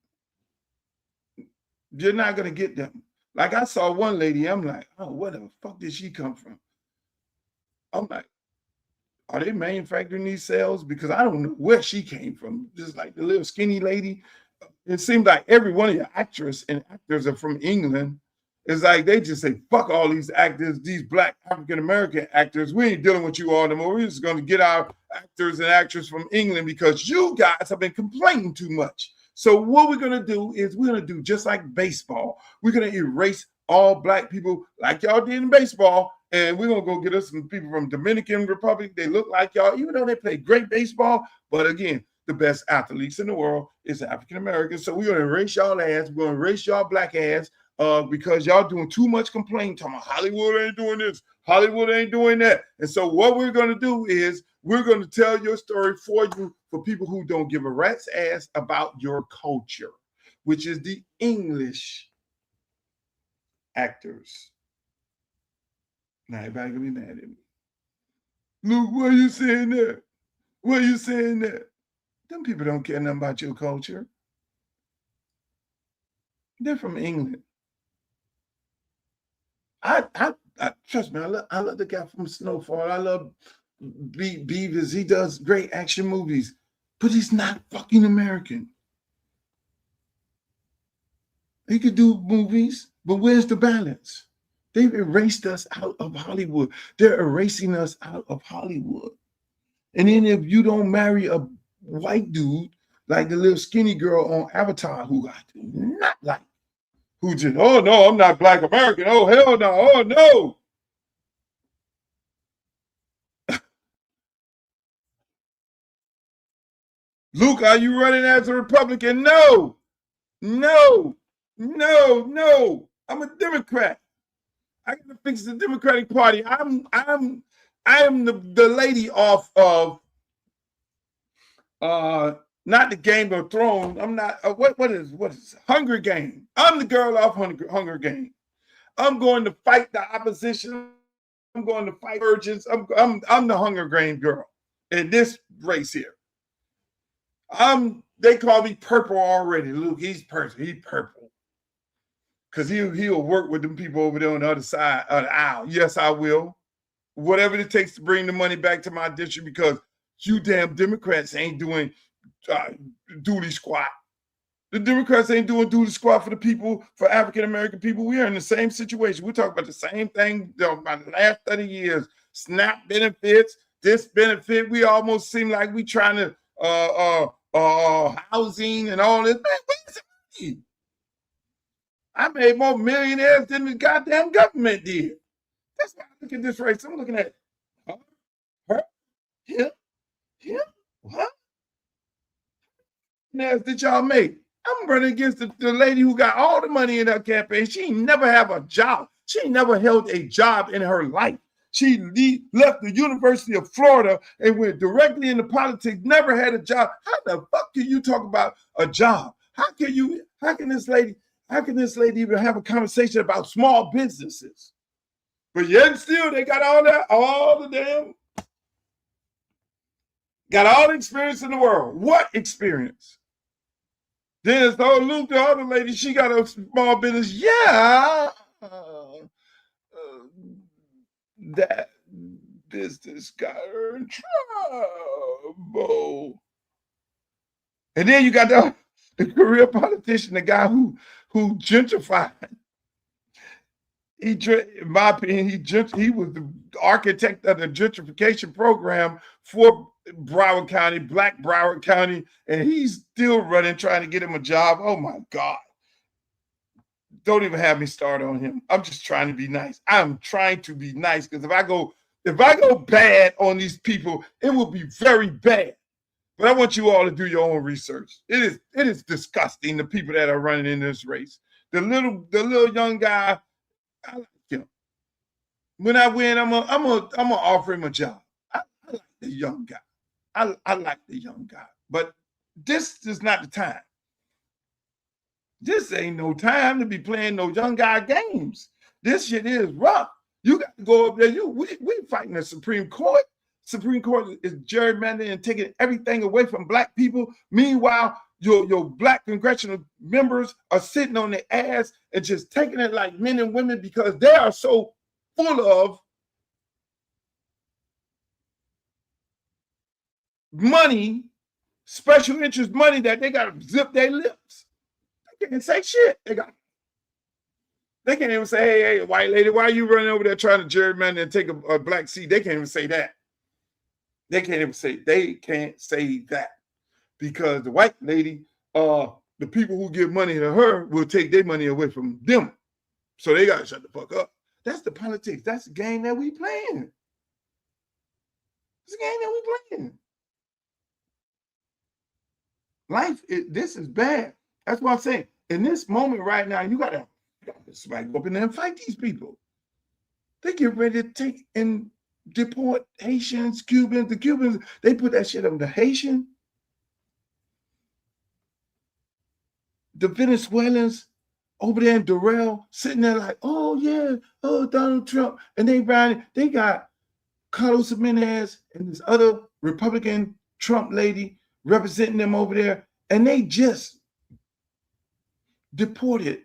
you're not going to get them. Like I saw one lady, I'm like, oh, where the fuck did she come from? I'm like, are they manufacturing these cells? Because I don't know where she came from. Just like the little skinny lady. It seems like every one of your actors and actors are from England. It's like they just say, fuck all these actors, these Black African-American actors. We ain't dealing with you all no more. We're just going to get our actors and actresses from England because you guys have been complaining too much. So what we're going to do is we're going to do just like baseball. We're going to erase all Black people like y'all did in baseball. And we're going to go get us some people from Dominican Republic. They look like y'all, even though they play great baseball. But again, the best athletes in the world is African-Americans. So we're going to erase y'all ass. We're going to erase y'all Black ass. Because y'all doing too much complaining, talking about Hollywood ain't doing this, Hollywood ain't doing that. And so what we're going to do is we're going to tell your story for you for people who don't give a rat's ass about your culture, which is the English actors. Now everybody gonna be mad at me. Luke, why are you saying that? Why are you saying that? Them people don't care nothing about your culture. They're from England. I trust me, I love the guy from Snowfall. I love Beavers. He does great action movies, but he's not fucking American. He could do movies, but where's the balance? They've erased us out of Hollywood. They're erasing us out of Hollywood. And then if you don't marry a white dude, like the little skinny girl on Avatar, who I do not like, who just, oh no, I'm not Black American. Oh, hell no. Oh no. Luke, are you running as a Republican? No, no, no, no. I'm a Democrat. I gotta fix the Democratic Party. I am the lady off of not the Game of Thrones. I'm not what is Hunger Game. I'm the girl off Hunger Game. I'm going to fight the opposition. I'm going to fight virgins. I'm the Hunger Game girl in this race here. They call me purple already. Luke, he's purple. He's purple. Because he'll work with them people over there on the other side of the aisle. Yes, I will. Whatever it takes to bring the money back to my district, because you damn Democrats ain't doing duty squat. The Democrats ain't doing duty squat for the people, for African-American people. We are in the same situation. We're talking about the same thing about the last 30 years. SNAP benefits, this benefit. We almost seem like we trying to housing and all this. Man, where's the money? I made more millionaires than the goddamn government did. That's why I look at this race. I'm looking at her, him, what? Millionaires that y'all make. I'm running against the lady who got all the money in her campaign. She ain't never have a job. She ain't never held a job in her life. She left the University of Florida and went directly into politics, never had a job. How the fuck can you talk about a job? How can this lady even have a conversation about small businesses? But yet still, they got all the experience in the world. What experience? Then so Luke, the other lady, she got a small business. Yeah. That business got her in trouble. And then you got the career politician, the guy who gentrified. In my opinion, he was the architect of the gentrification program for Broward County, Black Broward County, and he's still running, trying to get him a job. Oh my God. Don't even have me start on him. I'm just trying to be nice. I'm trying to be nice, because if I go bad on these people, it will be very bad. But I want you all to do your own research. It is disgusting, the people that are running in this race. The little young guy, I like him. When I win, I'm gonna offer him a job. I like the young guy. I like the young guy. But this is not the time. This ain't no time to be playing no young guy games. This shit is rough. You got to go up there. We fighting the Supreme Court. Supreme Court is gerrymandering and taking everything away from Black people. Meanwhile, your Black congressional members are sitting on their ass and just taking it like men and women, because they are so full of money, special interest money, that they got to zip their lips. They can't say shit. They can't even say, hey, white lady, why are you running over there trying to gerrymander and take a Black seat? They can't even say that. They can't say that, because the white lady, the people who give money to her will take their money away from them. So they got to shut the fuck up. That's the politics. That's the game that we playing. It's the game that we playing. Life, this is bad. That's what I'm saying. In this moment right now, you got to smack up in there and fight these people. They get ready to take and deport Haitians, Cubans. The Cubans, they put that shit on the Haitian. The Venezuelans over there in Durrell sitting there like, oh yeah, oh Donald Trump. And they got Carlos Jimenez and this other Republican Trump lady representing them over there. And they just deported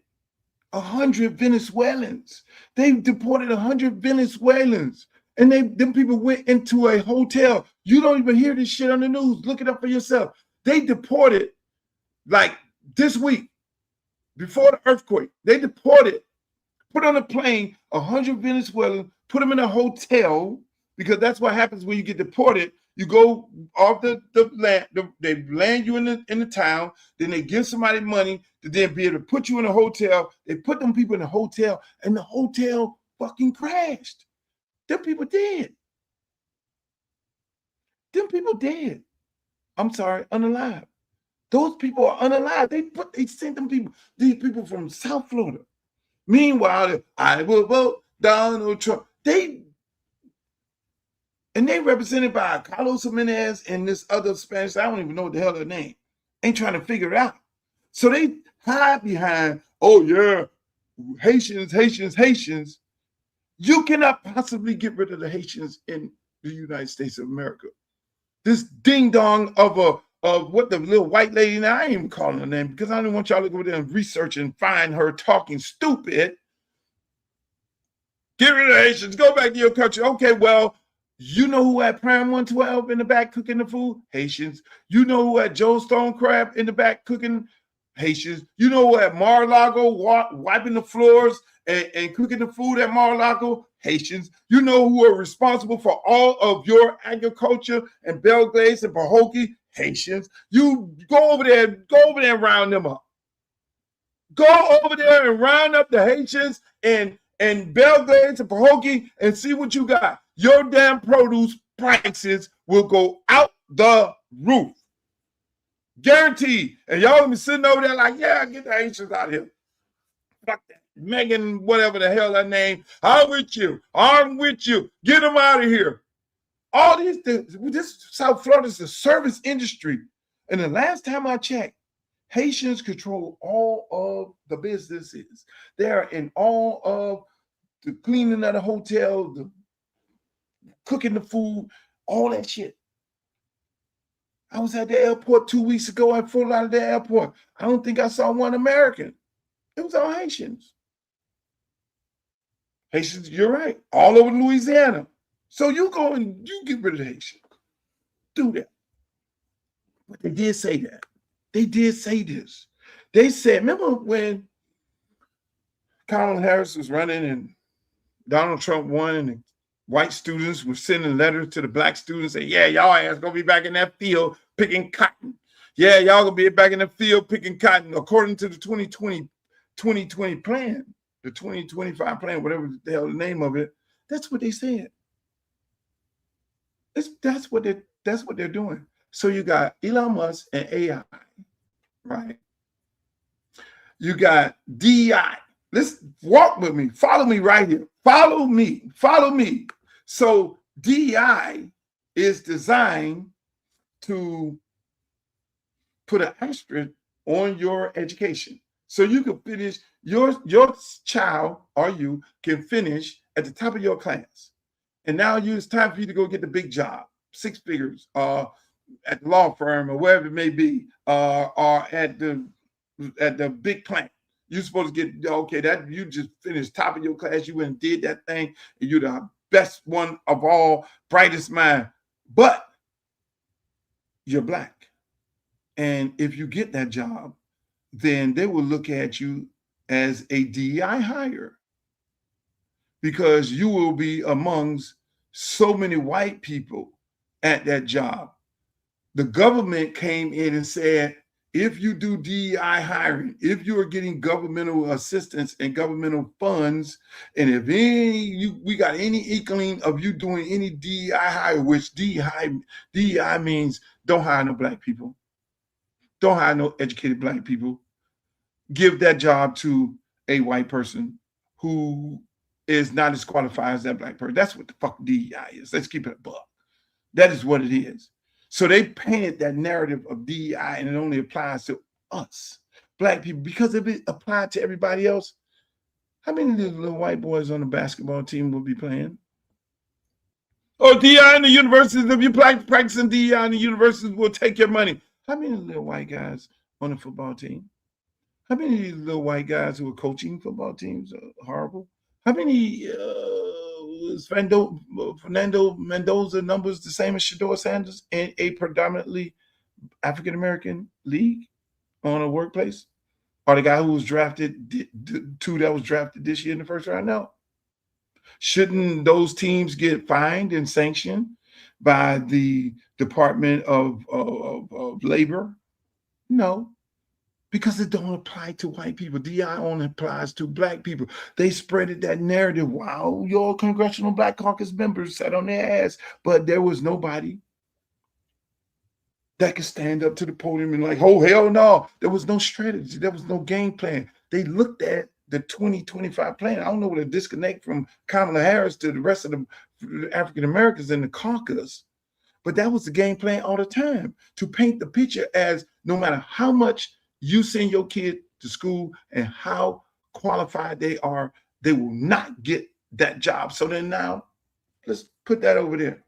100 Venezuelans. They deported 100 Venezuelans. And them people went into a hotel. You don't even hear this shit on the news. Look it up for yourself. They deported, like this week, before the earthquake, they deported put on a plane 100 Venezuelans, put them in a hotel, because that's what happens when you get deported. You go off the land, they land you in the town, then they give somebody money to then be able to put you in a hotel. They put them people in a hotel, and the hotel fucking crashed. Them people dead. Them people dead. I'm sorry, unalive. Those people are unalive. They sent these people from South Florida. Meanwhile, I will vote Donald Trump. They represented by Carlos Jimenez and this other Spanish, I don't even know what the hell their name. Ain't trying to figure it out. So they hide behind, oh yeah, Haitians. You cannot possibly get rid of the Haitians in the United States of America. This ding dong of what the little white lady, now I ain't even calling her name because I don't want y'all to go there and research and find her talking stupid. Get rid of the Haitians, go back to your country. Okay, well, you know who had Prime 112 in the back cooking the food? Haitians. You know who had Joe Stone Crab in the back cooking? Haitians. You know who had Mar-a-Lago wiping the floors and cooking the food at Mar-a-Lago? Haitians. You know who are responsible for all of your agriculture and Belgrade and Pahokee? Haitians. You go over there and round them up. Go over there and round up the Haitians and Belgrade and Pahokee and see what you got. Your damn produce prices will go out the roof. Guaranteed. And y'all gonna be sitting over there like, yeah, get the Haitians out of here. Fuck that. Megan, whatever the hell her name. I'm with you. Get them out of here. All this South Florida is a service industry. And the last time I checked, Haitians control all of the businesses. They're in all of the cleaning of the hotel, the cooking the food, all that shit. I was at the airport 2 weeks ago at Fort Lauderdale Airport. I don't think I saw one American. It was all Haitians. Haitians, you're right, all over Louisiana. So you go and you get rid of the Haitians. Do that. But they did say that. They did say this. They said, remember when Kamala Harris was running and Donald Trump won and the white students were sending letters to the black students saying, yeah, y'all ass gonna be back in that field picking cotton. Yeah, y'all gonna be back in the field picking cotton according to the 2020 plan, the 2025 plan, whatever the hell the name of it. That's what they said. That's what they're doing. So you got Elon Musk and AI, right? You got DEI. Let's walk with me. Follow me right here. Follow me. So DEI is designed to put an asterisk on your education. So you can finish, your child or you can finish at the top of your class. And now it's time for you to go get the big job, 6 figures, at the law firm or wherever it may be, or at the big plant. You're supposed to get, okay, that you just finished top of your class, you went and did that thing, and you're the best one of all, brightest mind. But you're black. And if you get that job, then they will look at you as a DEI hire because you will be amongst so many white people at that job. The government came in and said, if you do DEI hiring, if you are getting governmental assistance and governmental funds, and if we got any inkling of you doing any DEI hire, which DEI means don't hire no black people, don't hire no educated black people, give that job to a white person who is not as qualified as that black person. That's what the fuck DEI is. Let's keep it above. That is what it is. So they painted that narrative of DEI and it only applies to us, black people, because if it applied to everybody else, how many of these little white boys on the basketball team will be playing? Oh, DEI in the universities, if you practicing DEI in the universities, will take your money. How many little white guys on the football team? How many of these little white guys who are coaching football teams are horrible? How many is Fernando Mendoza numbers the same as Shador Sanders in a predominantly African-American league on a workplace? Or the guy who was drafted, the two that was drafted this year in the first round? No. Shouldn't those teams get fined and sanctioned by the Department of Labor? No, because it don't apply to white people. DI only applies to black people. They spreaded that narrative. Wow, your Congressional Black Caucus members sat on their ass, but there was nobody that could stand up to the podium and like, oh, hell no. There was no strategy. There was no game plan. They looked at the 2025 plan. I don't know what a disconnect from Kamala Harris to the rest of the African Americans in the caucus, but that was the game plan all the time, to paint the picture as no matter how much you send your kid to school and how qualified they are, they will not get that job. So then now, let's put that over there.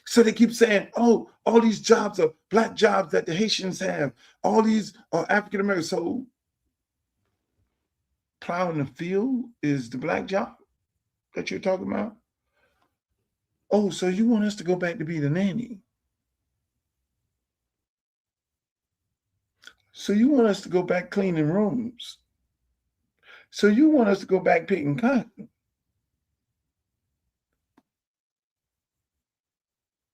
So they keep saying, oh, all these jobs are black jobs that the Haitians have. All these are African Americans. So plowing the field is the black job that you're talking about? Oh, so you want us to go back to be the nanny? So you want us to go back cleaning rooms? So you want us to go back picking cotton?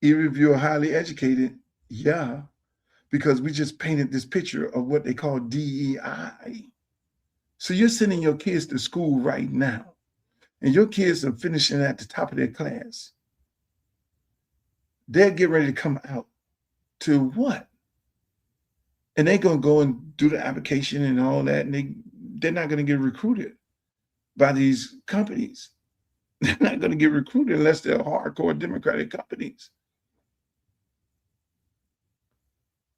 Even if you're highly educated, yeah, because we just painted this picture of what they call DEI. So you're sending your kids to school right now, and your kids are finishing at the top of their class. They'll get ready to come out to what? And they're going to go and do the application and all that, and they're not going to get recruited by these companies. They're not going to get recruited unless they're hardcore Democratic companies.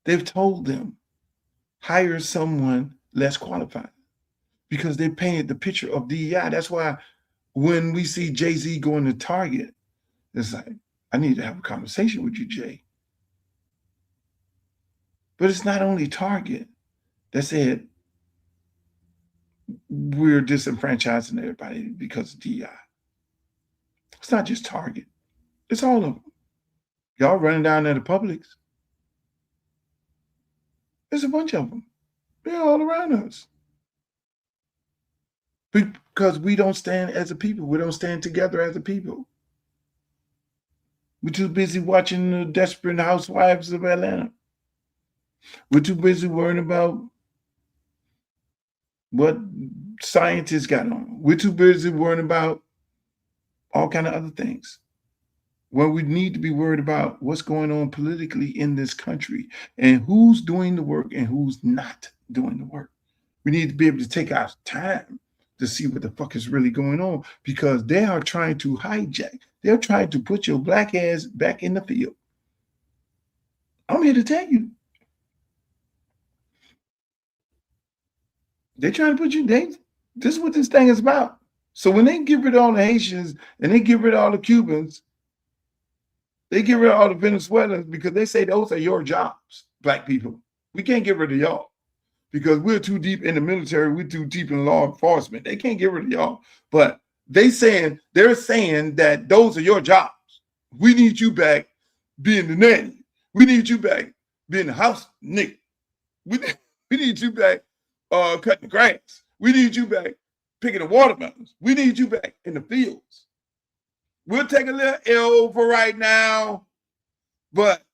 They've told them, hire someone less qualified, because they painted the picture of DEI. That's why when we see Jay-Z going to Target, it's like, I need to have a conversation with you, Jay. But it's not only Target that said we're disenfranchising everybody because of DEI. It's not just Target. It's all of them. Y'all running down there to Publix. There's a bunch of them. They're all around us. Because we don't stand as a people. We don't stand together as a people. We're too busy watching the Desperate Housewives of Atlanta. We're too busy worrying about what scientists got on. We're too busy worrying about all kind of other things. When we need to be worried about what's going on politically in this country and who's doing the work and who's not doing the work. We need to be able to take our time to see what the fuck is really going on, because they are trying to hijack. They're trying to put your black ass back in the field. I'm here to tell you. They're trying to put you, this is what this thing is about. So when they get rid of all the Haitians and they get rid of all the Cubans, they get rid of all the Venezuelans, because they say those are your jobs, black people. We can't get rid of y'all because we're too deep in the military. We're too deep in law enforcement. They can't get rid of y'all. But they're saying that those are your jobs. We need you back being the nanny. We need you back being the house nigga. We need you back cutting the grass. We need you back picking the watermelons. We need you back in the fields. We'll take a little L for right now, but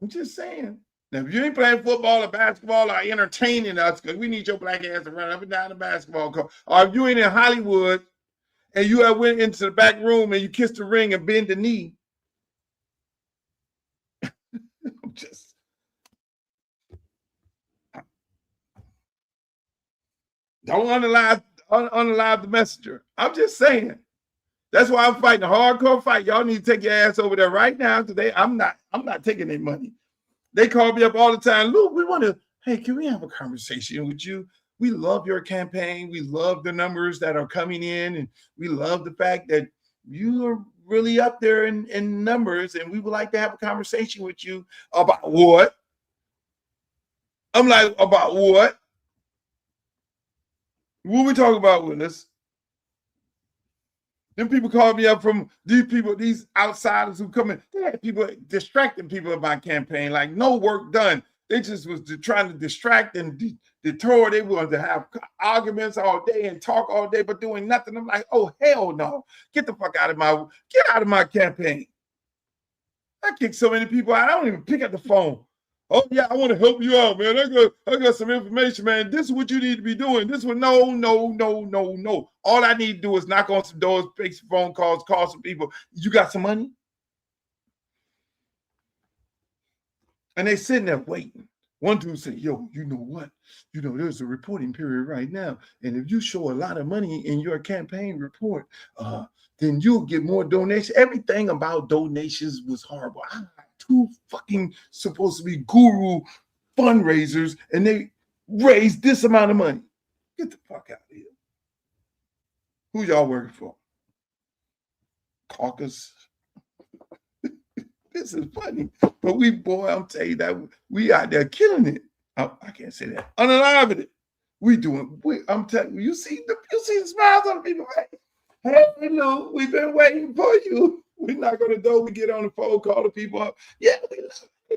I'm just saying. Now, if you ain't playing football or basketball or entertaining us, because we need your black ass to run up and down the basketball court, or if you ain't in Hollywood and you have went into the back room and you kissed the ring and bend the knee, I'm just... Don't unalive the messenger. I'm just saying. That's why I'm fighting a hardcore fight. Y'all need to take your ass over there right now today. I'm not taking any money. They call me up all the time. Luke, we want to, hey, can we have a conversation with you? We love your campaign. We love the numbers that are coming in. And we love the fact that you are really up there in numbers. And we would like to have a conversation with you about what? I'm like, about what? What we talking about, Willis? Them people called me up from these people, these outsiders who come in. They had people distracting people of my campaign, like no work done. They just was trying to distract and detour. They wanted to have arguments all day and talk all day, but doing nothing. I'm like, oh hell no! Get the fuck out of my campaign. I kick so many people out. I don't even pick up the phone. Oh yeah, I want to help you out, man. I got some information, man. This is what you need to be doing. This one, no. All I need to do is knock on some doors, make some phone calls, call some people. You got some money? And they sitting there waiting. One dude said, yo, you know what? You know, there's a reporting period right now. And if you show a lot of money in your campaign report, then you'll get more donations. Everything about donations was horrible. I had two fucking supposed to be guru fundraisers, and they raised this amount of money. Get the fuck out of here. Who y'all working for? Caucus. This is funny. But I'm telling you that we out there killing it. I can't say that. Unaliving it. I'm telling you, you see the smiles on the people's face. Hey, Lou, we've been waiting for you. We're not going to do. We get on the phone, call the people up. Yeah,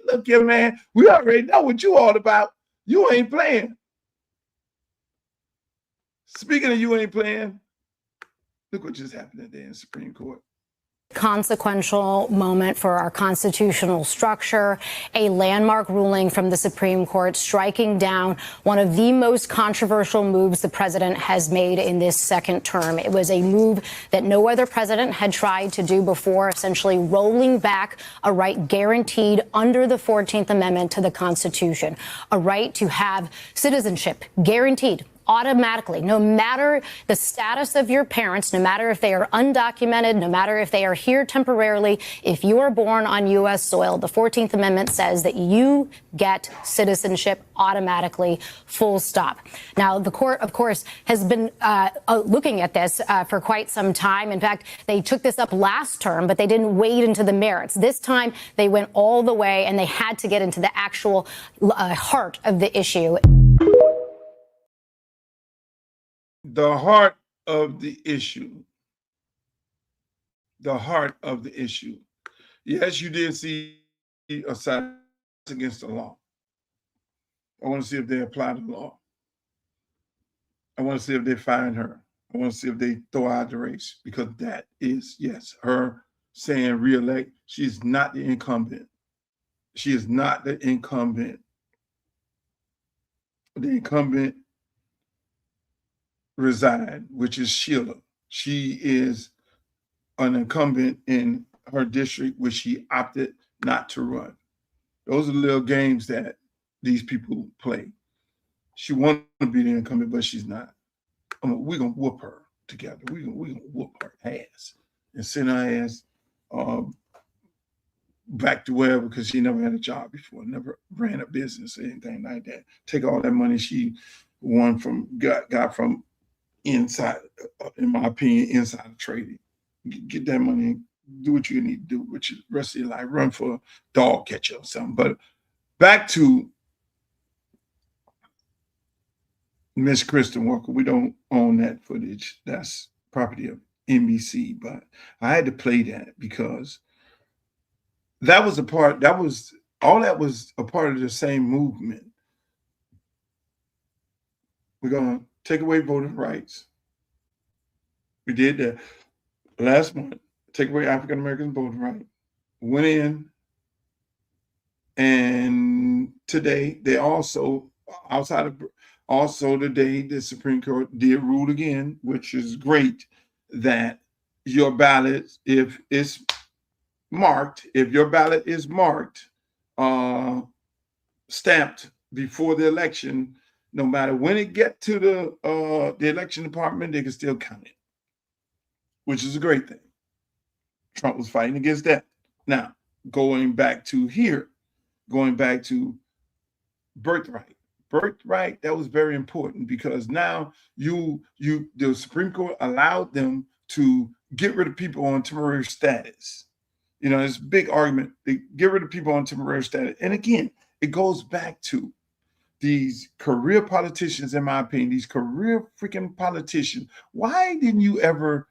look here, man. We already know what you all about. You ain't playing. Speaking of you ain't playing, look what just happened today in the Supreme Court. Consequential moment for our constitutional structure, a landmark ruling from the Supreme Court striking down one of the most controversial moves the president has made in this second term. It was a move that no other president had tried to do before, essentially rolling back a right guaranteed under the 14th Amendment to the Constitution, a right to have citizenship guaranteed automatically, no matter the status of your parents, no matter if they are undocumented, no matter if they are here temporarily, if you are born on U.S. soil, the 14th Amendment says that you get citizenship automatically, full stop. Now, the court, of course, has been looking at this for quite some time. In fact, they took this up last term, but they didn't wade into the merits. This time, they went all the way, and they had to get into the actual heart of the issue. The heart of the issue. The heart of the issue. Yes, you did see a side against the law. I want to see if they apply the law. I want to see if they fine her. I want to see if they throw out the race, because that is, yes, her saying re-elect. She's not the incumbent. She is not the incumbent. The incumbent reside, which is Sheila. She is an incumbent in her district, which she opted not to run. Those are the little games that these people play. She wanted to be the incumbent, but she's not. We're gonna whoop her together. We're gonna whoop her ass and send her ass back to wherever, because she never had a job before, never ran a business or anything like that. Take all that money she won from got from inside, in my opinion, inside of trading. Get that money and do what you need to do with the rest of your life. Run for a dog catcher or something. But back to Miss Kristen Walker. We don't own that footage. That's property of NBC. But I had to play that because that was a part, all that was a part of the same movement. We're going to take away voting rights. We did that last month. Take away African American voting rights. Went in, and today they also, today the Supreme Court did rule again, which is great, that your ballot, if your ballot is marked, stamped before the election, no matter when it get to the election department, they can still count it, which is a great thing. Trump was fighting against that. Now, going back to birthright. Birthright, that was very important, because now the Supreme Court allowed them to get rid of people on temporary status. You know, it's a big argument. They get rid of people on temporary status. And again, it goes back to these career politicians, in my opinion, these career freaking politicians. Why didn't you ever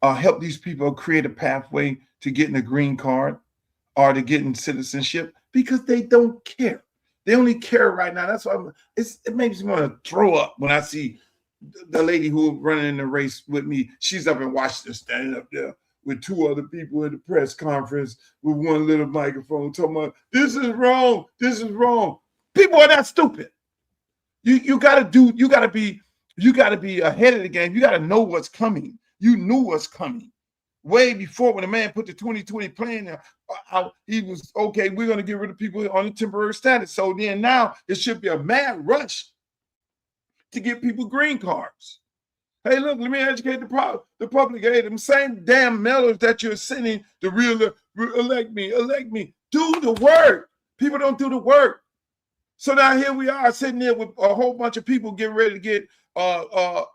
help these people create a pathway to getting a green card or to getting citizenship, because they don't care. They only care right now. That's why it makes me want to throw up when I see the lady who was running in the race with me. She's up in Washington, standing up there with two other people in the press conference with one little microphone talking about, this is wrong, this is wrong. People are not stupid. You gotta be ahead of the game. You gotta know what's coming. You knew what's coming way before, when the man put the 2020 plan out. He was, okay, we're going to get rid of people on a temporary status. So then now it should be a mad rush to get people green cards. Hey, look, let me educate the public. Hey, them same damn mailers that you're sending to elect me. Do the work. People don't do the work. So now here we are sitting there with a whole bunch of people getting ready to get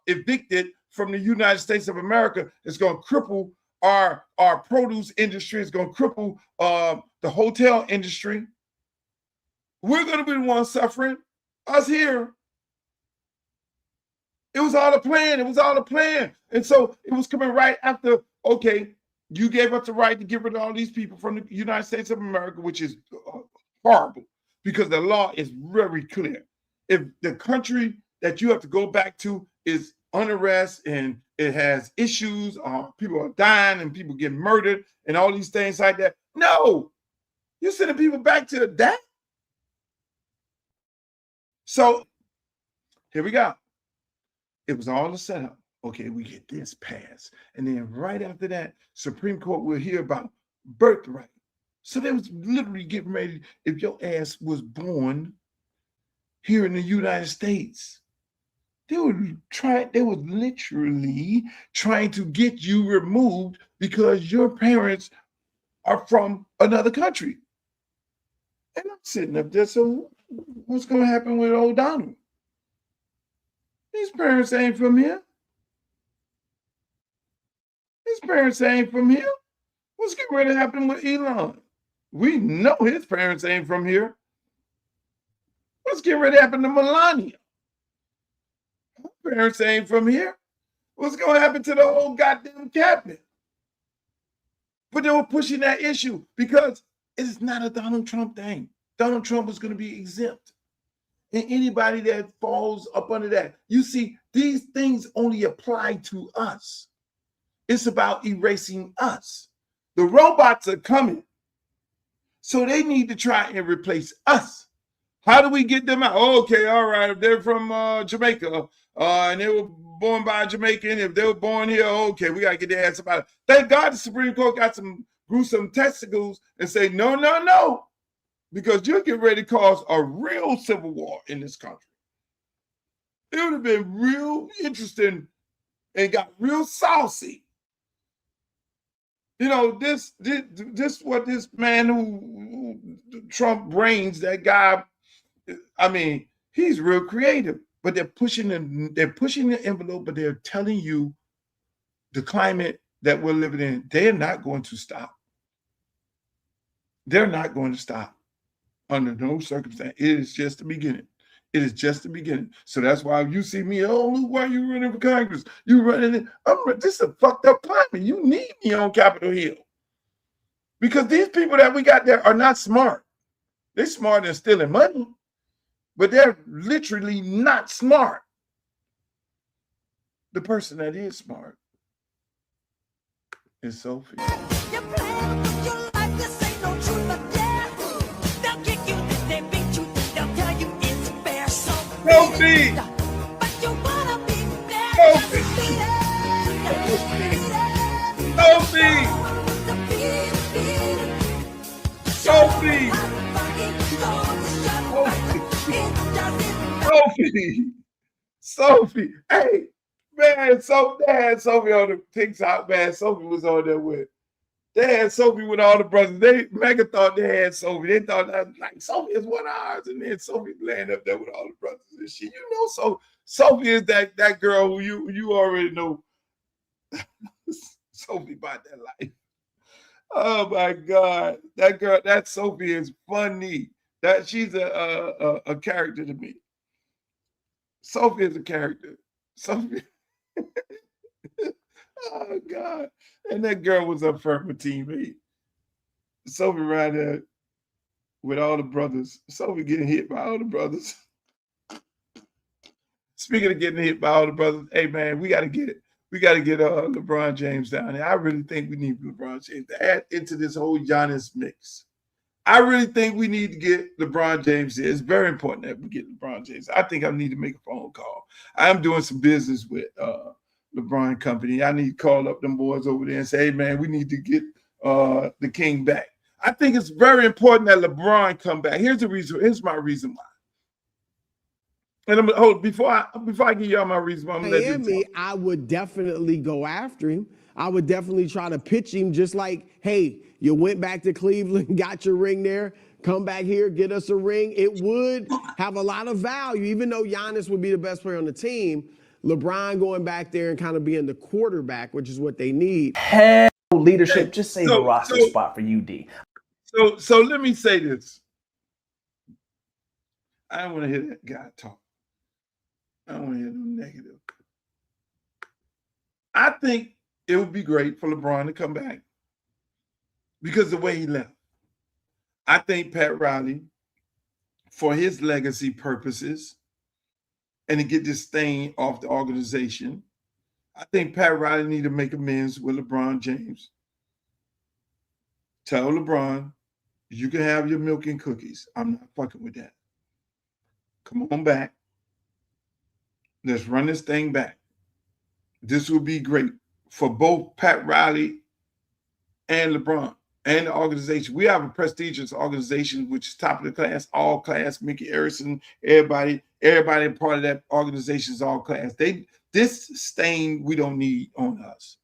evicted from the United States of America. It's going to cripple our produce industry. It's going to cripple the hotel industry. We're going to be the ones suffering. Us here. It was all a plan. It was all a plan. And so it was coming right after, okay, you gave us the right to get rid of all these people from the United States of America, which is horrible, because the law is very clear. If the country that you have to go back to is unrest and it has issues, people are dying and people get murdered and all these things like that, no, you're sending people back to that. So here we go. It was all a setup. Okay, we get this passed. And then right after that, Supreme Court will hear about birthright. So they was literally getting ready, if your ass was born here in the United States, they were literally trying to get you removed because your parents are from another country. And I'm sitting up there, so what's going to happen with old Donald? His parents ain't from here. His parents ain't from here. What's getting ready to happen with Elon? We know his parents ain't from here. What's getting ready to happen to Melania? Her parents ain't from here. What's going to happen to the whole goddamn cabinet? But they were pushing that issue because it is not a Donald Trump thing. Donald Trump was going to be exempt. And anybody that falls up under that, you see, these things only apply to us. It's about erasing us. The robots are coming. So they need to try and replace us. How do we get them out? Oh, okay, all right. If they're from Jamaica and they were born by a Jamaican, if they were born here, okay, we got to get their ass about it. Thank God the Supreme Court got some gruesome testicles and say, no, no, no, because you're getting ready to cause a real civil war in this country. It would have been real interesting and got real saucy. You know, this what this man who Trump brains, that guy, I mean, he's real creative, but they're pushing the envelope, but they're telling you the climate that we're living in, they're not going to stop. They're not going to stop under no circumstance. It is just the beginning. It is just the beginning. So that's why you see me, oh, why are you running for Congress? You running it. This is a fucked up climate. You need me on Capitol Hill. Because these people that we got there are not smart. They're smart and stealing money, but they're literally not smart. The person that is smart is Sophie. Sophie! Sophie! Sophie! Sophie! Hey, man, they had Sophie on the TikTok, man. Sophie was on there with. They had Sophie with all the brothers. They mega thought they had Sophie. They thought that like Sophie is one of ours, and then Sophie laying up there with all the brothers and shit. You know, so Sophie is that girl who you already know. Sophie about that life. Oh my God, that girl, that Sophie is funny. That she's a character to me. Sophie is a character. Sophie. Oh God. And that girl was up for her teammate. Sophie right there with all the brothers. Sophie getting hit by all the brothers. Speaking of getting hit by all the brothers, hey man, we gotta get LeBron James down there. I really think we need LeBron James to add into this whole Giannis mix. I really think we need to get LeBron James there. It's very important that we get LeBron James. I think I need to make a phone call. I'm doing some business with LeBron Company. I need to call up them boys over there and say, hey, man, we need to get the king back. I think it's very important that LeBron come back. Here's the reason. Here's my reason why. And before I give y'all my reason, I'm gonna let you talk. I would definitely go after him. I would definitely try to pitch him just like, hey, you went back to Cleveland, got your ring there, come back here, get us a ring. It would have a lot of value, even though Giannis would be the best player on the team. LeBron going back there and kind of being the quarterback, which is what they need. Hell, leadership, just save a roster spot for UD. So let me say this. I don't want to hear that guy talk. I don't want to hear no negative. I think it would be great for LeBron to come back because the way he left. I think Pat Riley, for his legacy purposes, and to get this thing off the organization, I think Pat Riley need to make amends with LeBron James. Tell LeBron, you can have your milk and cookies. I'm not fucking with that. Come on back. Let's run this thing back. This will be great for both Pat Riley and LeBron and the organization. We have a prestigious organization, which is top of the class, all class. Mickey Harrison, everybody part of that organization is all class. This stain we don't need on us.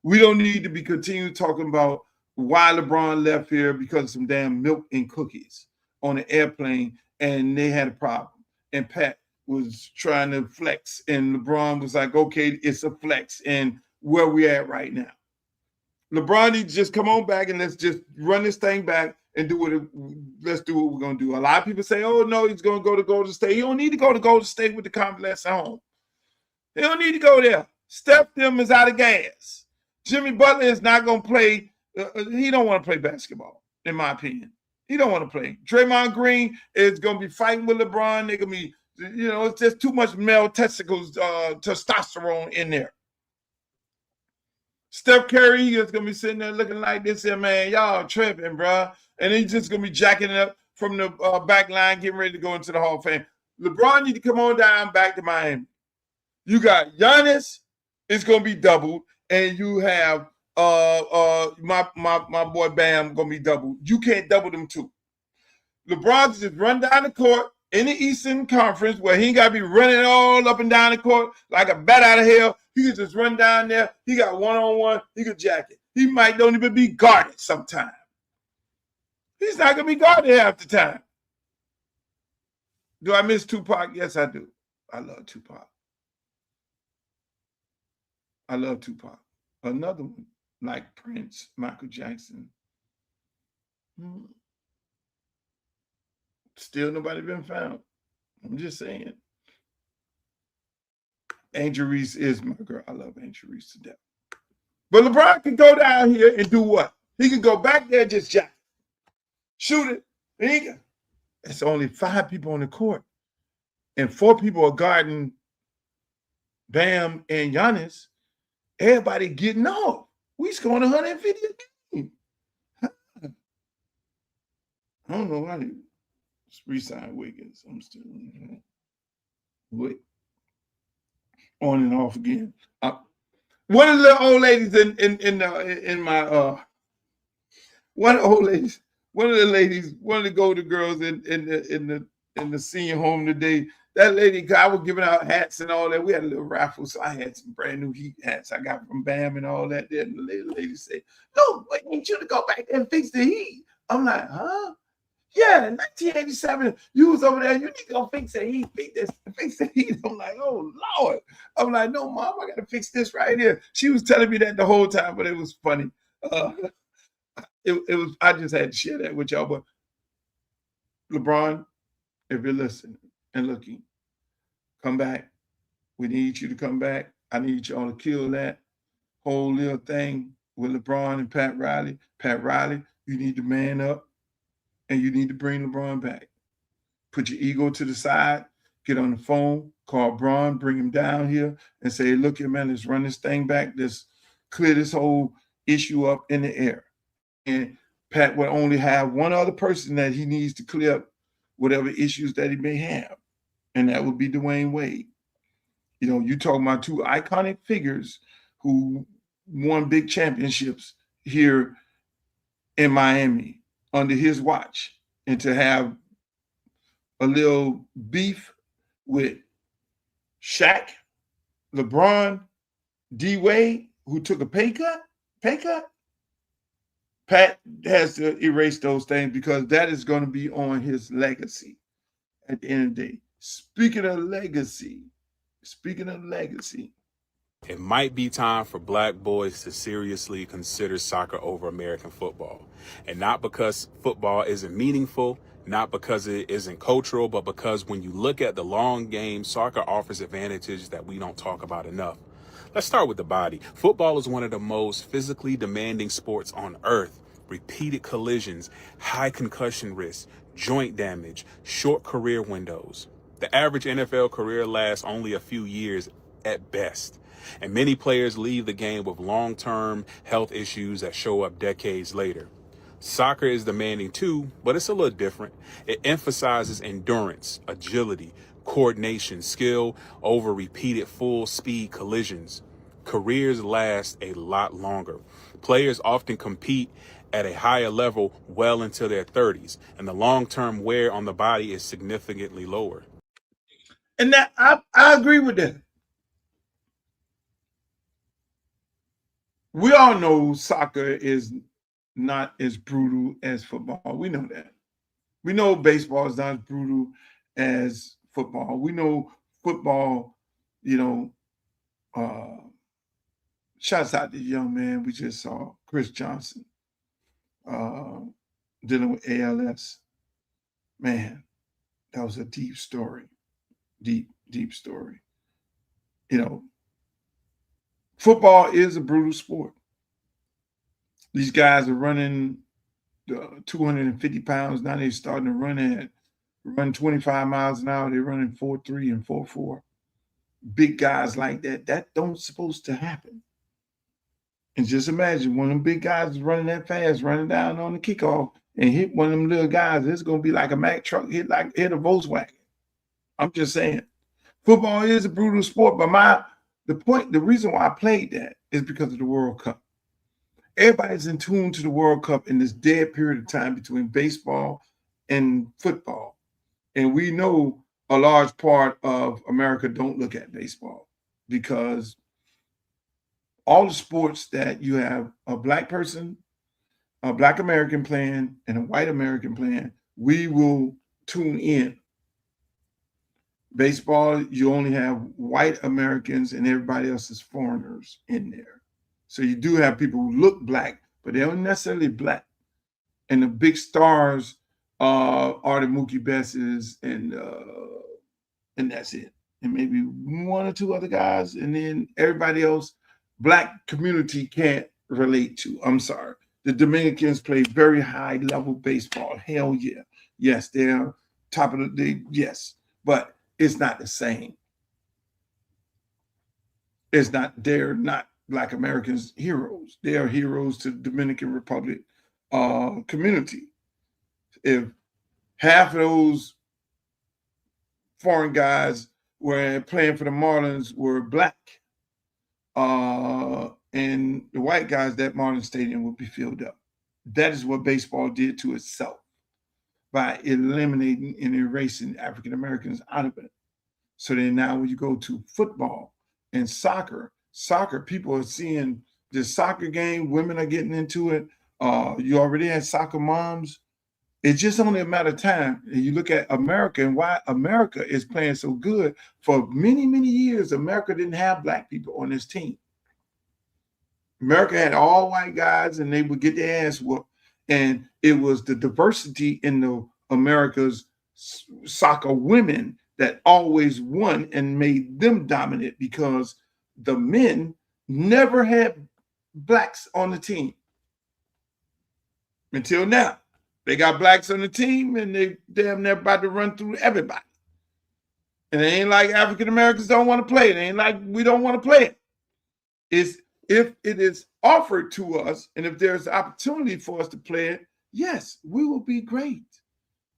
We don't need to be continuing talking about why LeBron left here because of some damn milk and cookies on an airplane, and they had a problem. And Pat was trying to flex, and LeBron was like, okay, it's a flex, and where we at right now. LeBron needs to just come on back and let's just run this thing back and let's do what we're going to do. A lot of people say, oh, no, he's going to go to Golden State. He don't need to go to Golden State with the complex at home. He don't need to go there. Steph them is out of gas. Jimmy Butler is not going to play. He don't want to play basketball, in my opinion. He don't want to play. Draymond Green is going to be fighting with LeBron. They're going to be, it's just too much male testicles, testosterone in there. Steph Curry is going to be sitting there looking like this here, man. Y'all tripping, bro. And he's just going to be jacking it up from the back line, getting ready to go into the Hall of Fame. LeBron need to come on down back to Miami. You got Giannis, it's going to be doubled, and you have my boy Bam going to be doubled. You can't double them two. LeBron just run down the court in the Eastern Conference where he ain't got to be running all up and down the court like a bat out of hell. He could just run down there. He got one-on-one. He could jack it. He might don't even be guarded sometime. He's not going to be guarded half the time. Do I miss Tupac? Yes, I do. I love Tupac. I love Tupac. Another one, like Prince, Michael Jackson. Still nobody been found. I'm just saying. Angel Reese is my girl. I love Angel Reese to death. But LeBron can go down here and do what? He can go back there and just jack. Shoot it. It's only 5 people on the court. And 4 people are guarding Bam and Giannis. Everybody getting off. We scoring 150 a game. I don't know why they re-sign Wiggins. I'm still wait. On and off again. One of the old ladies one of the golden girls in the senior home today. That lady, I was giving out hats and all that. We had a little raffle, so I had some brand new Heat hats I got from Bam and all that. And the lady said, "No, I need you to go back there and fix the Heat." I'm like, "Huh? Yeah, in 1987, you was over there. You need to go fix the Heat, fix the Heat." I'm like, "Oh Lord!" I'm like, "No, Mom, I gotta fix this right here." She was telling me that the whole time, but it was funny. It was. I just had to share that with y'all. But LeBron, if you're listening and looking, come back. We need you to come back. I need y'all to kill that whole little thing with LeBron and Pat Riley. Pat Riley, you need to man up and you need to bring LeBron back. Put your ego to the side, get on the phone, call Bron, bring him down here and say, look here, man, let's run this thing back. Let's clear this whole issue up in the air. And Pat would only have one other person that he needs to clear up whatever issues that he may have, and that would be Dwayne Wade. You know, you talking about two iconic figures who won big championships here in Miami under his watch, and to have a little beef with Shaq, LeBron, D Wade, who took a pay cut. Pat has to erase those things because that is going to be on his legacy at the end of the day. Speaking of legacy, it might be time for black boys to seriously consider soccer over American football. And not because football isn't meaningful, not because it isn't cultural, but because when you look at the long game, soccer offers advantages that we don't talk about enough. Let's start with the body. Football is one of the most physically demanding sports on earth. Repeated collisions, high concussion risk, joint damage, short career windows. The average NFL career lasts only a few years at best. And many players leave the game with long-term health issues that show up decades later. Soccer is demanding too, but it's a little different. It emphasizes endurance, agility, coordination, skill over repeated full-speed collisions. Careers last a lot longer. Players often compete at a higher level well into their 30s, and the long-term wear on the body is significantly lower. And that I agree with that. We all know soccer is not as brutal as football. We know that. We know baseball is not as brutal as football. We know football, shouts out to the young man we just saw, Chris Johnson, dealing with ALS. Man, that was a deep story. Deep story. Football is a brutal sport. These guys are running 250 pounds. Now they're starting to run 25 miles an hour. They're running 4.3 and 4.4. Big guys like that. That don't supposed to happen. And just imagine one of them big guys is running that fast, running down on the kickoff and hit one of them little guys. It's going to be like a Mack truck hit a Volkswagen. I'm just saying. Football is a brutal sport, but the reason why I played that is because of the World Cup. Everybody's in tune to the World Cup in this dead period of time between baseball and football. And we know a large part of America don't look at baseball because all the sports that you have a black person, a black American playing, and a white American playing, we will tune in. Baseball, you only have white Americans and everybody else is foreigners in there. So you do have people who look black, but they don't necessarily black. And the big stars are the Mookie Bettses and that's it. And maybe one or two other guys, and then everybody else, black community can't relate to. I'm sorry. The Dominicans play very high level baseball. Hell yeah. Yes, they're top of the league. Yes, but it's not the same. They're not Black Americans heroes. They are heroes to the Dominican Republic community. If half of those foreign guys were playing for the Marlins were black, and the white guys, that Marlins stadium would be filled up. That is what baseball did to itself by eliminating and erasing African Americans out of it. So then now when you go to football and soccer, people are seeing this soccer game, women are getting into it. You already had soccer moms. It's just only a matter of time. And you look at America and why America is playing so good. For many, many years, America didn't have black people on this team. America had all white guys and they would get their ass whooped. And it was the diversity in the America's soccer women that always won and made them dominant because the men never had blacks on the team. Until now. They got blacks on the team and they damn near about to run through everybody. And it ain't like African Americans don't want to play it. It ain't like we don't want to play it. It's if it is offered to us and if there's opportunity for us to play it, yes, we will be great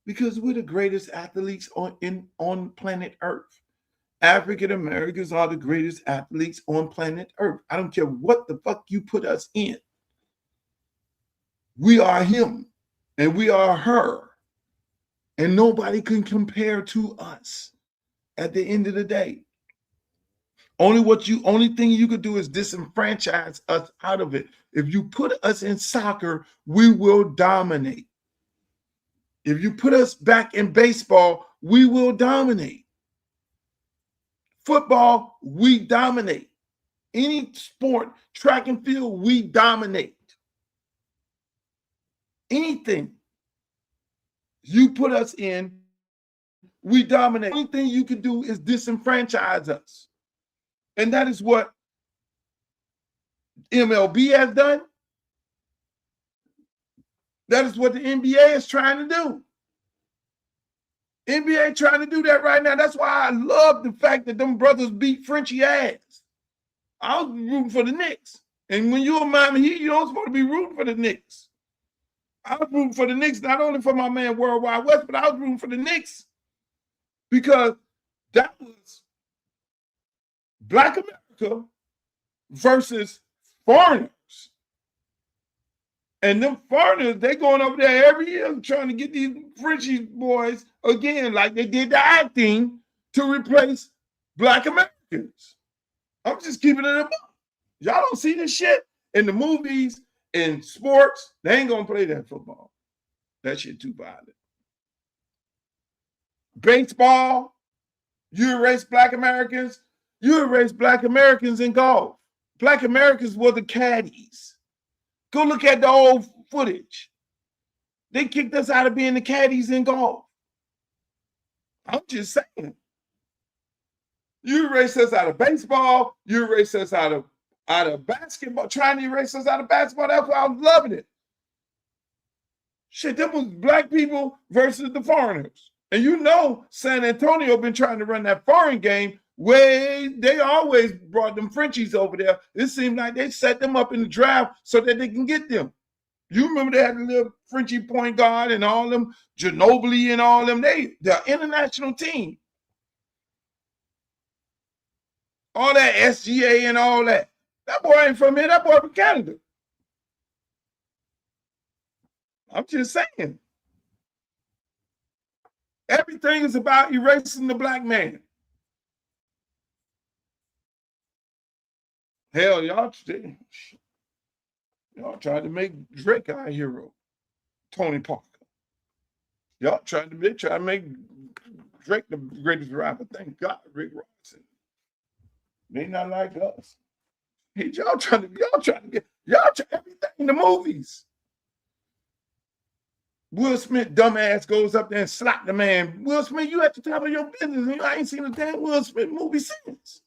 because we're the greatest athletes on planet Earth. African Americans are the greatest athletes on planet Earth. I don't care what the fuck you put us in. We are him and we are her. And nobody can compare to us at the end of the day. Only thing you could do is disenfranchise us out of it. If you put us in soccer, we will dominate. If you put us back in baseball, we will dominate. Football, we dominate. Any sport, track and field, we dominate. Anything you put us in, we dominate. The only thing you can do is disenfranchise us. And that is what MLB has done. That is what the NBA is trying to do. NBA trying to do that right now. That's why I love the fact that them brothers beat Frenchie ass. I was rooting for the Knicks. And when you're a Miami Heat, you don't supposed to be rooting for the Knicks. I was rooting for the Knicks, not only for my man Worldwide West, but I was rooting for the Knicks because that was Black America versus foreigners. And them foreigners, they going over there every year trying to get these Frenchie boys again, like they did the acting to replace Black Americans. I'm just keeping it up. Y'all don't see this shit in the movies, in sports. They ain't gonna play that football. That shit too violent. Baseball, you erase Black Americans. You erase Black Americans in golf. Black Americans were the caddies. Go look at the old footage. They kicked us out of being the caddies in golf. I'm just saying. You erase us out of baseball. You erase us out of basketball. Trying to erase us out of basketball. That's why I was loving it. Shit, that was Black people versus the foreigners. And you know San Antonio been trying to run that foreign game. They always brought them Frenchies over there. It seemed like they set them up in the draft so that they can get them. You remember they had a little Frenchie point guard and all them, Ginobili and all them. They're international team. All that SGA and all that. That boy ain't from here. That boy from Canada. I'm just saying. Everything is about erasing the Black man. Hell, y'all tried to make Drake our hero, Tony Parker. Y'all tried to make Drake the greatest rapper. Thank God, Rick Ross. They not like us. Hey, y'all trying to get everything in the movies. Will Smith, dumbass, goes up there and slap the man. Will Smith, you at the top of your business. And I ain't seen a damn Will Smith movie since.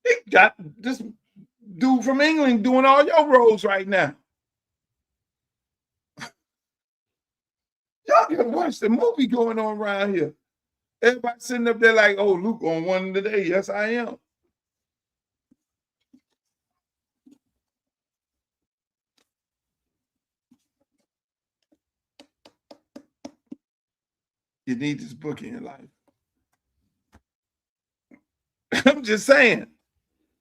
He got this dude from England doing all your roles right now. Y'all gotta watch the movie going on around here. Everybody sitting up there like, oh, Luke on one today. Yes, I am. You need this book in your life. I'm just saying.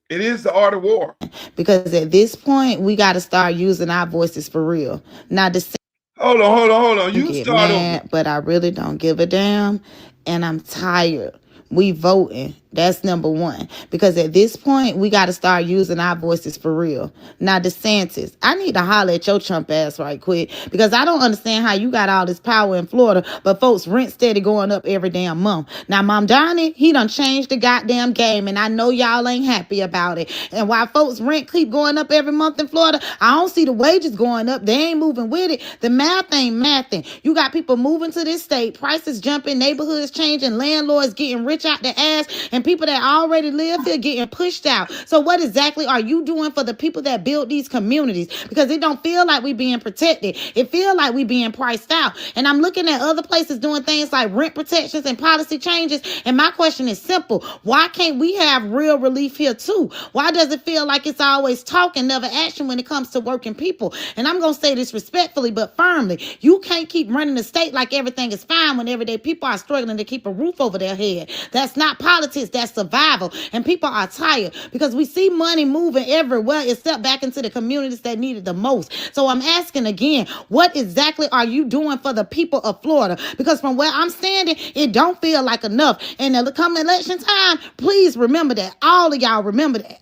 It is the art of war. Because at this point, we got to start using our voices for real. Not to say, hold on. You start mad, but I really don't give a damn. And I'm tired. We voting. That's number one. Because at this point, we got to start using our voices for real. Now, DeSantis, I need to holler at your Trump ass right quick. Because I don't understand how you got all this power in Florida, but folks' rent steady going up every damn month. Now, Mom Johnny, he done changed the goddamn game, and I know y'all ain't happy about it. And while folks' rent keep going up every month in Florida, I don't see the wages going up. They ain't moving with it. The math ain't mathing. You got people moving to this state, prices jumping, neighborhoods changing, landlords getting rich out the ass, and and people that already live here getting pushed out. So what exactly are you doing for the people that build these communities? Because it don't feel like we being protected. It feel like we being priced out. And I'm looking at other places doing things like rent protections and policy changes. And my question is simple. Why can't we have real relief here too? Why does it feel like it's always talk and never action when it comes to working people? And I'm going to say this respectfully but firmly. You can't keep running the state like everything is fine when everyday people are struggling to keep a roof over their head. That's not politics. That's survival. And people are tired because we see money moving everywhere except back into the communities that need it the most. So I'm asking again, what exactly are you doing for the people of Florida? Because from where I'm standing, it don't feel like enough. And the come election time, please remember that. All of y'all remember that.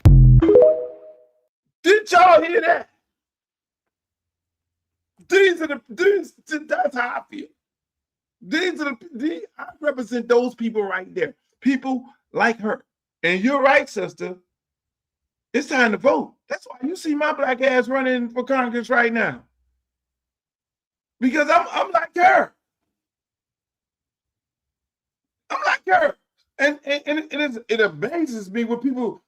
Did y'all hear that? That's how I feel. I represent those people right there. People like her. And you're right, sister. It's time to vote. That's why you see my black ass running for Congress right now. Because I'm like her. I'm like her. And it amazes me when people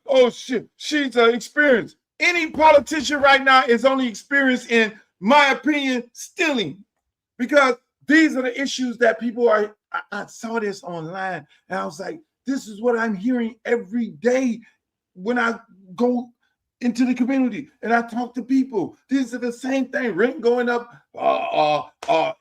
oh shit, she's experienced. Any politician right now is only experienced, in my opinion, stealing. Because these are the issues that people are. I saw this online and I was like, this is what I'm hearing every day when I go into the community and I talk to people. These are the same thing. Rent going up,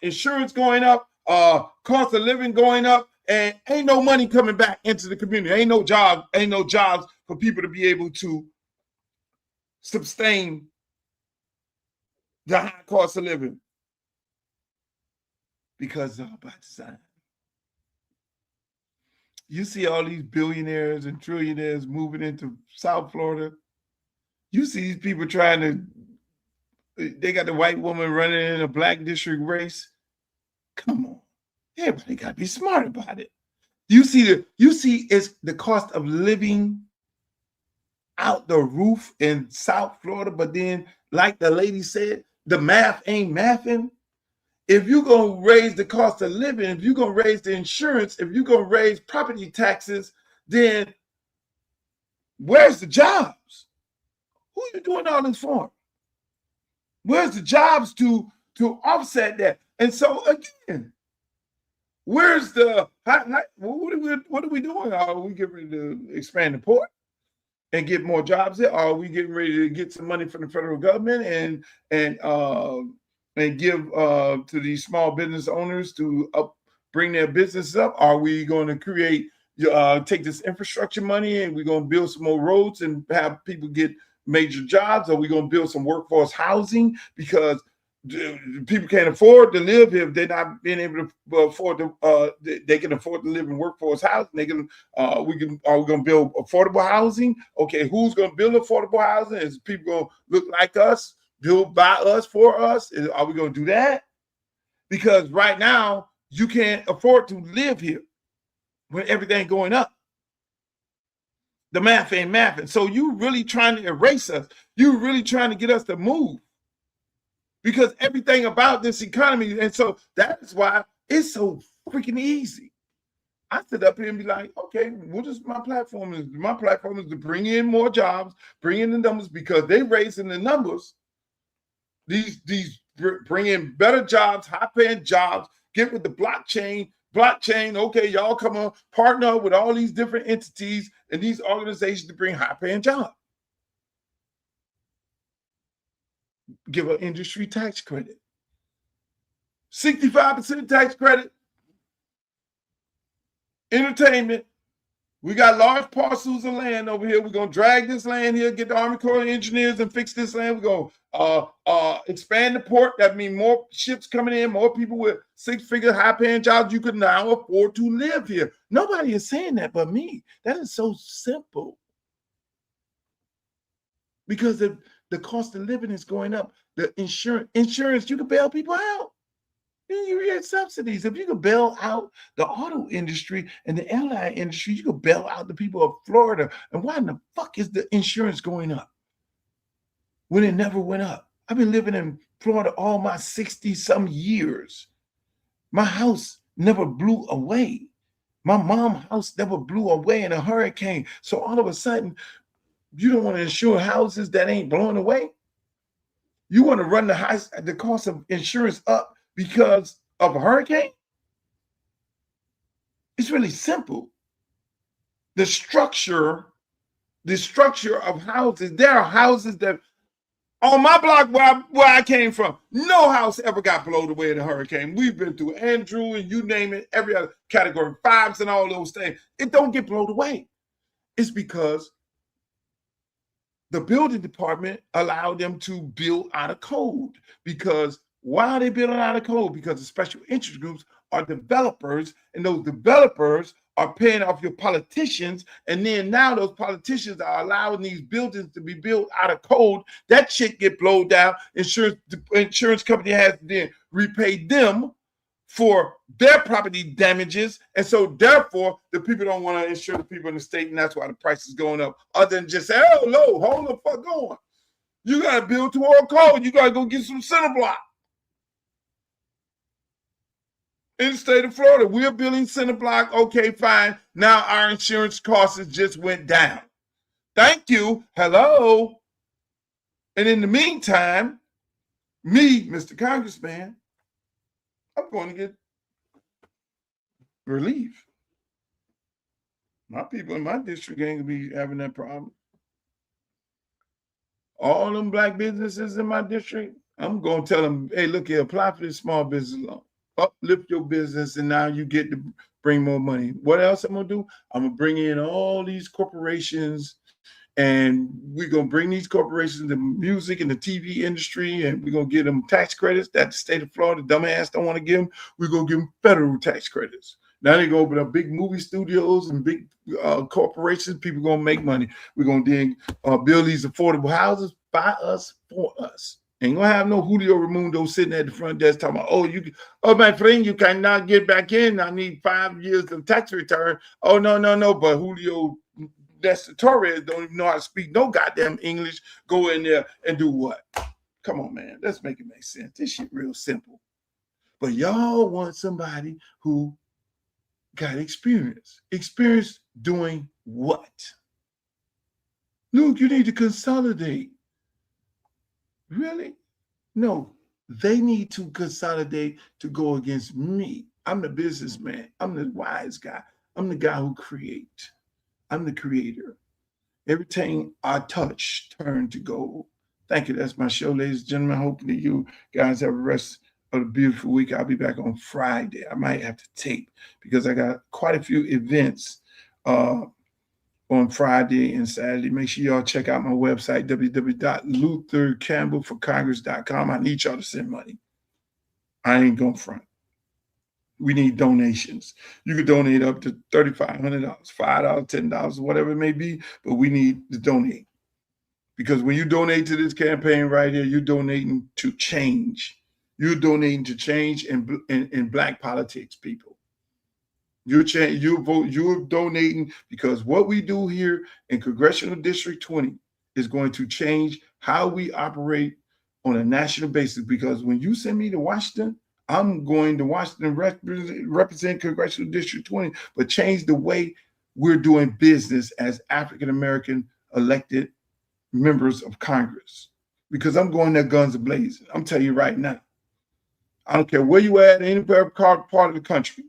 insurance going up, cost of living going up, and ain't no money coming back into the community. Ain't no jobs for people to be able to sustain the high cost of living. Because it's all by design. You see all these billionaires and trillionaires moving into South Florida. You see these people they got the white woman running in a black district race. Come on. Everybody got to be smart about it. You see it's the cost of living out the roof in South Florida, but then, like the lady said, the math ain't mathing. If you're going to raise the cost of living, if you're going to raise the insurance, if you're going to raise property taxes, then where's the jobs? Who are you doing all this for? Where's the jobs to offset that? And so again, where's the what are we doing? Are we getting ready to expand the port and get more jobs there? Are we getting ready to get some money from the federal government and give to these small business owners to bring their businesses up? Are we going to take this infrastructure money and we're going to build some more roads and have people get major jobs? Are we going to build some workforce housing? Because people can't afford to live here if they're not being able to afford to. They can afford to live in workforce housing. Are we going to build affordable housing? Okay, who's going to build affordable housing? Is people going to look like us? Built by us, for us? Are we going to do that? Because right now, you can't afford to live here when everything going up. The math ain't mathing. So you really trying to erase us. You really trying to get us to move. Because everything about this economy, and so that's why it's so freaking easy. I sit up here and be like, okay, what is my platform? My platform is to bring in more jobs, bring in the numbers, because they raising the numbers. These bring in better jobs, high-paying jobs, get with the blockchain, okay, y'all come on, partner up with all these different entities and these organizations to bring high-paying jobs. Give an industry tax credit. 65% tax credit. Entertainment. We got large parcels of land over here. We're going to drag this land here, get the Army Corps of Engineers and fix this land. We're going to expand the port. That means more ships coming in, more people with six-figure high-paying jobs. You could now afford to live here. Nobody is saying that but me. That is so simple. Because the cost of living is going up. The insurance, you can bail people out. You get subsidies. If you could bail out the auto industry and the airline industry, you could bail out the people of Florida. And why in the fuck is the insurance going up when it never went up? I've been living in Florida all my 60-some years. My house never blew away. My mom's house never blew away in a hurricane. So all of a sudden, you don't want to insure houses that ain't blowing away. You want to run the cost of insurance up because of a hurricane? It's really simple. The structure of houses, there are houses that on my block where I came from, no house ever got blown away in a hurricane. We've been through Andrew and you name it, every other category 5s and all those things. It don't get blown away. It's because the building department allowed them to build out of code. Because why are they building out of code? Because the special interest groups are developers, and those developers are paying off your politicians, and then now those politicians are allowing these buildings to be built out of code. That shit get blown down. Insurance company has to then repay them for their property damages, and so therefore the people don't want to insure the people in the state, and that's why the price is going up. Other than just say, "Oh no, hold the fuck on! You got to build to our code. You got to go get some center block." In the state of Florida, we're building center block. Okay, fine. Now our insurance costs just went down. Thank you. Hello. And in the meantime, me, Mr. Congressman, I'm going to get relief. My people in my district ain't going to be having that problem. All them black businesses in my district, I'm going to tell them, hey, look here, apply for this small business loan. Uplift your business, and now you get to bring more money. What else I'm going to do? I'm going to bring in all these corporations, and we're going to bring these corporations, the music and the TV industry, and we're going to give them tax credits that the state of Florida dumbass don't want to give them. We're going to give them federal tax credits. Now they're going to open up big movie studios and big corporations. People going to make money. We're going to then build these affordable houses by us, for us. Ain't going to have no Julio Raimundo sitting at the front desk talking about, oh, my friend, you cannot get back in. I need 5 years of tax return. Oh, no. But Julio Torres don't even know how to speak no goddamn English. Go in there and do what? Come on, man. Let's make it make sense. This shit real simple. But y'all want somebody who got experience. Experience doing what? Luke, you need to consolidate. Really? No, they need to consolidate to go against me. I'm the businessman. I'm the wise guy. I'm the guy who creates. I'm the creator. Everything I touch turned to gold. Thank you. That's my show, ladies and gentlemen. Hoping that you guys have a rest of a beautiful week. I'll be back on Friday. I might have to tape because I got quite a few events on Friday and Saturday. Make sure y'all check out my website, www.luthercampbellforcongress.com. I need y'all to send money. I ain't going front. We need donations. You can donate up to $3,500, $5, $10, whatever it may be, but we need to donate. Because when you donate to this campaign right here, you're donating to change. You're donating to change in black politics, people. You're donating because what we do here in Congressional District 20 is going to change how we operate on a national basis. Because when you send me to Washington, I'm going to Washington represent Congressional District 20, but change the way we're doing business as African-American elected members of Congress. Because I'm going there guns a-blazing. I'm telling you right now. I don't care where you at, any part of the country.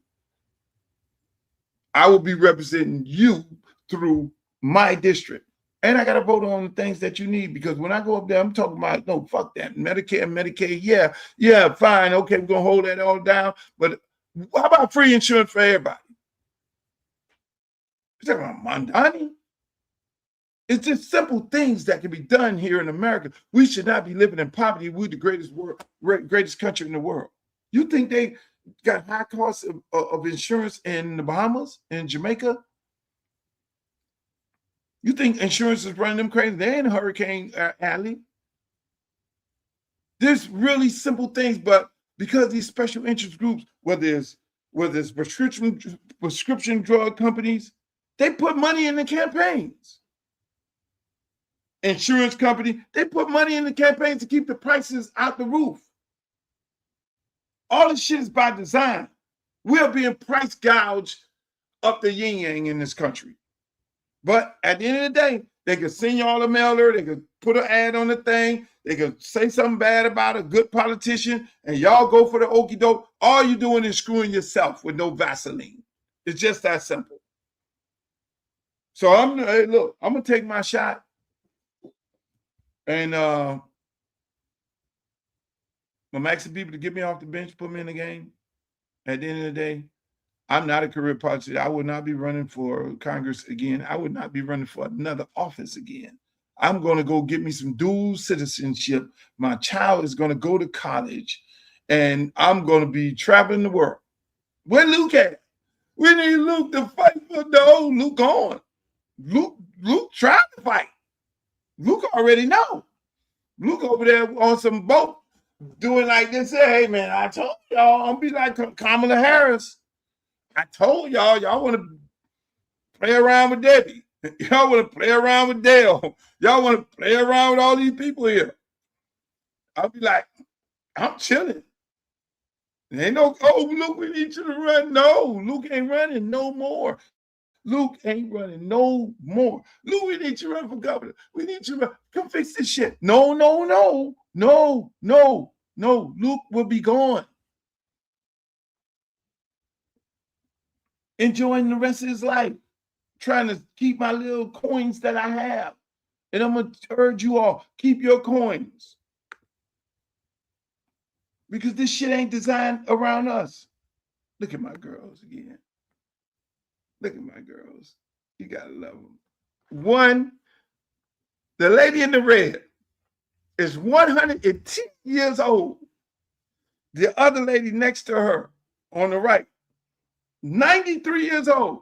I will be representing you through my district. And I got to vote on the things that you need, because when I go up there, I'm talking about, no, fuck that. Medicare, Medicaid, yeah, fine. Okay, we're going to hold that all down. But how about free insurance for everybody? You're talking about Mondani? It's just simple things that can be done here in America. We should not be living in poverty. We're the greatest country in the world. You think they got high costs of insurance in the Bahamas and Jamaica? You think insurance is running them crazy? They ain't Hurricane Alley. There's really simple things, but because these special interest groups, whether it's prescription drug companies, they put money in the campaigns. Insurance company, they put money in the campaigns to keep the prices out the roof. All this shit is by design. We're being price gouged up the yin yang in this country. But at the end of the day, they could send y'all a mailer, they could put an ad on the thing, they could say something bad about a good politician, and y'all go for the okie doke. All you're doing is screwing yourself with no Vaseline. It's just that simple. So hey, look, I'm gonna take my shot, and I'm asking people to get me off the bench, put me in the game. At the end of the day, I'm not a career politician. I would not be running for Congress again. I would not be running for another office again. I'm going to go get me some dual citizenship. My child is going to go to college, and I'm going to be traveling the world. Where Luke at? We need Luke to fight for no. Luke gone. Luke tried to fight. Luke already know. Luke over there on some boat doing like this. Hey, man, I told y'all I'm be like Kamala Harris. I told y'all want to play around with Debbie. Y'all want to play around with Dale. Y'all want to play around with all these people here. I'll be like, I'm chilling. There ain't no, oh, Luke, we need you to run. No, Luke ain't running no more. Luke ain't running no more. Luke, we need you to run for governor. We need you to run. Come fix this shit. No. Luke will be gone. Enjoying the rest of his life, trying to keep my little coins that I have. And I'm going to urge you all, keep your coins. Because this shit ain't designed around us. Look at my girls again. Look at my girls. You got to love them. One, the lady in the red is 110 years old. The other lady next to her on the right, 93 years old.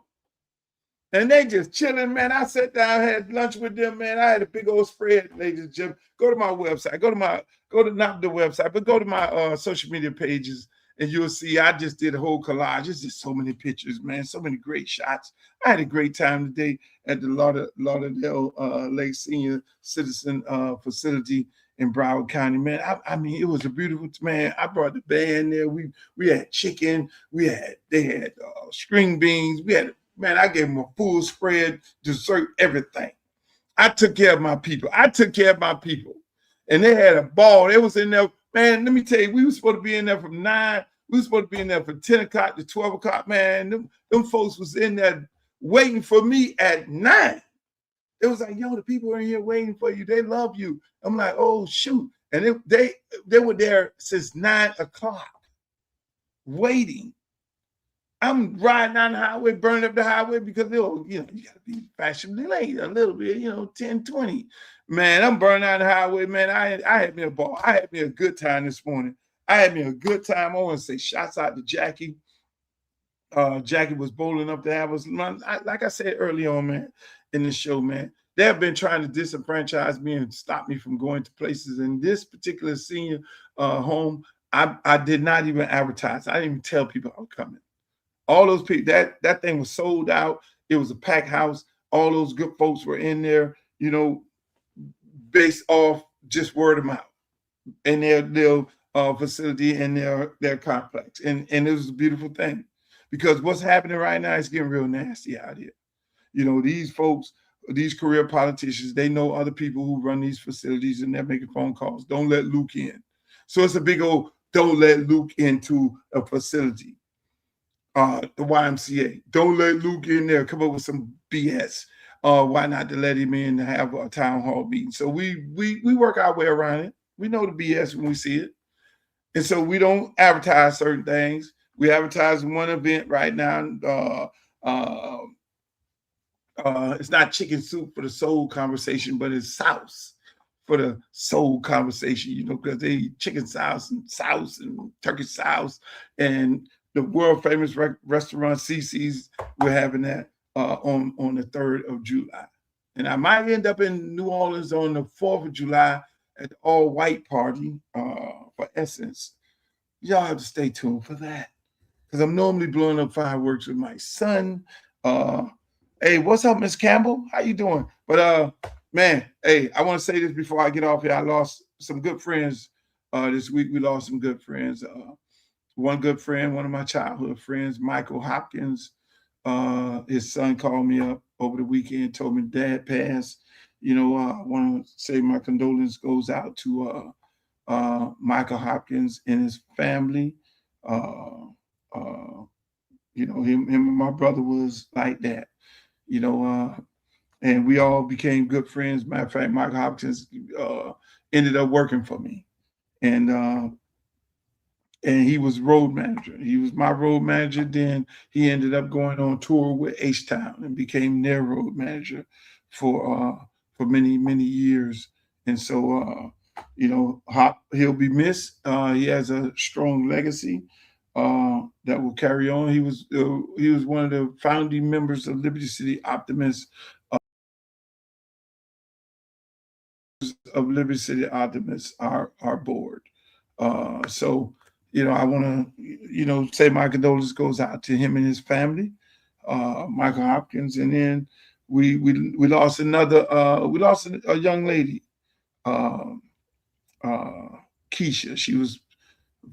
And they just chilling, man. I sat down, had lunch with them, man. I had a big old spread, ladies and gentlemen. Go to my website. Go to not the website, but go to my social media pages, and you'll see I just did a whole collage. It's just so many pictures, man. So many great shots. I had a great time today at the Lauderdale Lake Senior Citizen Facility in Broward County, man. I mean, it was a beautiful, man. I brought the band there. We had chicken. They had string beans. Man, I gave them a full spread, dessert, everything. I took care of my people. And they had a ball. They was in there. Man, let me tell you, we were supposed to be in there from 9. We were supposed to be in there from 10 o'clock to 12 o'clock. Man, them folks was in there waiting for me at 9. It was like, yo, the people are in here waiting for you. They love you. I'm like, oh, shoot. And they were there since 9 o'clock waiting. I'm riding down the highway, burning up the highway because, you got to be fashionably late a little bit, 10, 20. Man, I'm burning down the highway, man. I had me a ball. I had me a good time this morning. I had me a good time. I want to say shouts out to Jackie. Jackie was bold enough to have us. Like I said early on, man, in the show, man, they have been trying to disenfranchise me and stop me from going to places. In this particular senior home, I did not even advertise. I didn't even tell people I was coming. All those people, that thing was sold out. It was a packed house. All those good folks were in there, based off just word of mouth in their facility and their complex. And it was a beautiful thing, because what's happening right now is getting real nasty out here. These folks, these career politicians, they know other people who run these facilities, and they're making phone calls. Don't let Luke in. So it's a big old, don't let Luke into a facility. The YMCA. Don't let Luke in there. Come up with some BS. Why not to let him in to have a town hall meeting? So we work our way around it. We know the BS when we see it. And so we don't advertise certain things. We advertise one event right now. It's not chicken soup for the soul conversation, but it's sauce for the soul conversation, because they eat chicken sauce and turkey sauce, and the world famous restaurant CC's, we're having that on the 3rd of July. And I might end up in New Orleans on the 4th of July at the all-white party for Essence. Y'all have to stay tuned for that, because I'm normally blowing up fireworks with my son. Hey, what's up, Miss Campbell? How you doing? But man, hey, I want to say this before I get off here. I lost some good friends this week. We lost some good friends. One good friend, one of my childhood friends, Michael Hopkins, his son called me up over the weekend, told me dad passed. I want to say my condolence goes out to Michael Hopkins and his family. Uh, uh, him and my brother was like that. And we all became good friends. Matter of fact, Michael Hopkins ended up working for me, and he was road manager. He was my road manager. Then he ended up going on tour with H-Town and became their road manager for many, many years. And so, Hop, he'll be missed. He has a strong legacy that will carry on. He was one of the founding members of Liberty City Optimists. Of Liberty City Optimists, our board. So, I want to, say my condolences goes out to him and his family, Michael Hopkins, and then we lost another. We lost a young lady, Keisha. She was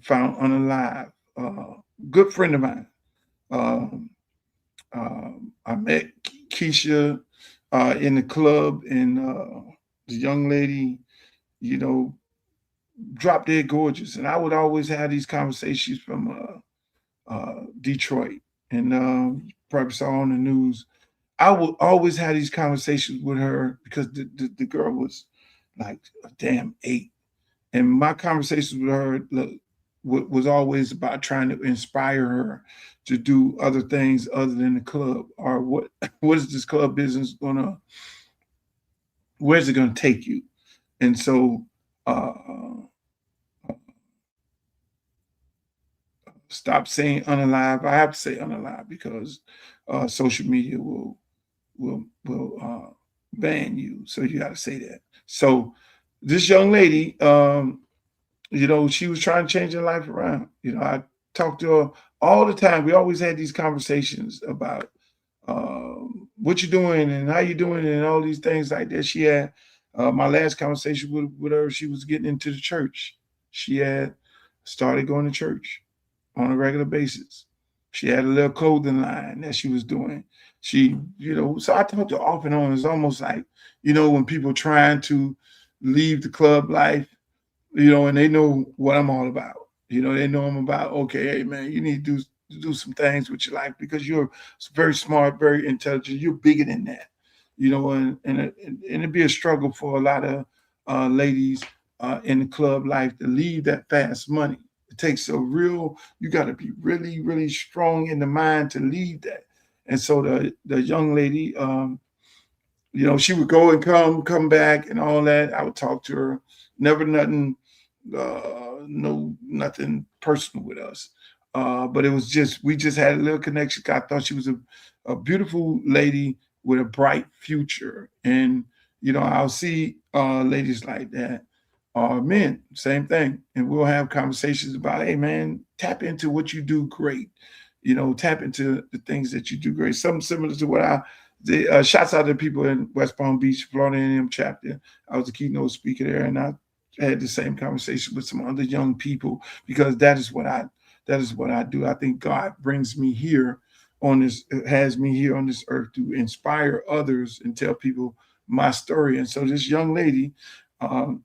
found unalive. Good friend of mine. I met Keisha in the club, and the young lady, drop dead gorgeous. And I would always have these conversations from Detroit, and probably saw on the news. I would always have these conversations with her because the girl was like a damn 8. And my conversations with her was always about trying to inspire her to do other things other than the club, or what is this club business where's it gonna take you? And so stop saying unalive. I have to say unalive because social media will ban you. So you got to say that. So this young lady, she was trying to change her life around. I talked to her all the time. We always had these conversations about what you're doing and how you're doing and all these things like that. She had my last conversation with her. She was getting into the church. She had started going to church on a regular basis. She had a little clothing line that she was doing. She, so I talked to her off and on. It's almost like, when people trying to leave the club life, and they know what I'm all about. They know I'm about, okay, hey man, you need to do some things with your life because you're very smart, very intelligent. You're bigger than that, and it'd be a struggle for a lot of ladies in the club life to leave that fast money. It takes you got to be really, really strong in the mind to leave that. And so the young lady, she would go and come back and all that. I would talk to her. Never nothing, nothing personal with us. But it was we just had a little connection. I thought she was a beautiful lady with a bright future. And, I'll see ladies like that. Men, same thing. And we'll have conversations about, hey man, tap into what you do great. Tap into the things that you do great. Something similar to what shouts out to people in West Palm Beach, Florida A&M chapter. I was a keynote speaker there, and I had the same conversation with some other young people because that is what I do. I think God brings me here has me here on this earth to inspire others and tell people my story. And so this young lady, I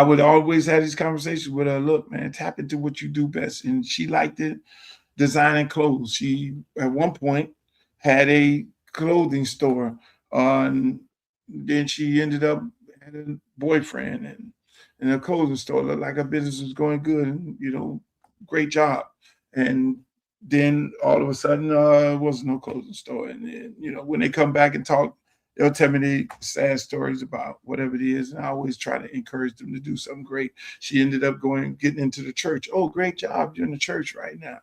would always have these conversations with her. Look, man, tap into what you do best. And she liked it, designing clothes. She, at one point, had a clothing store. And then she ended up had a boyfriend and a clothing store. Looked like her business was going good and, great job. And then all of a sudden, there was no clothing store. And then, when they come back and talk, they'll tell me the sad stories about whatever it is. And I always try to encourage them to do something great. She ended up getting into the church. Oh, great job. You're in the church right now.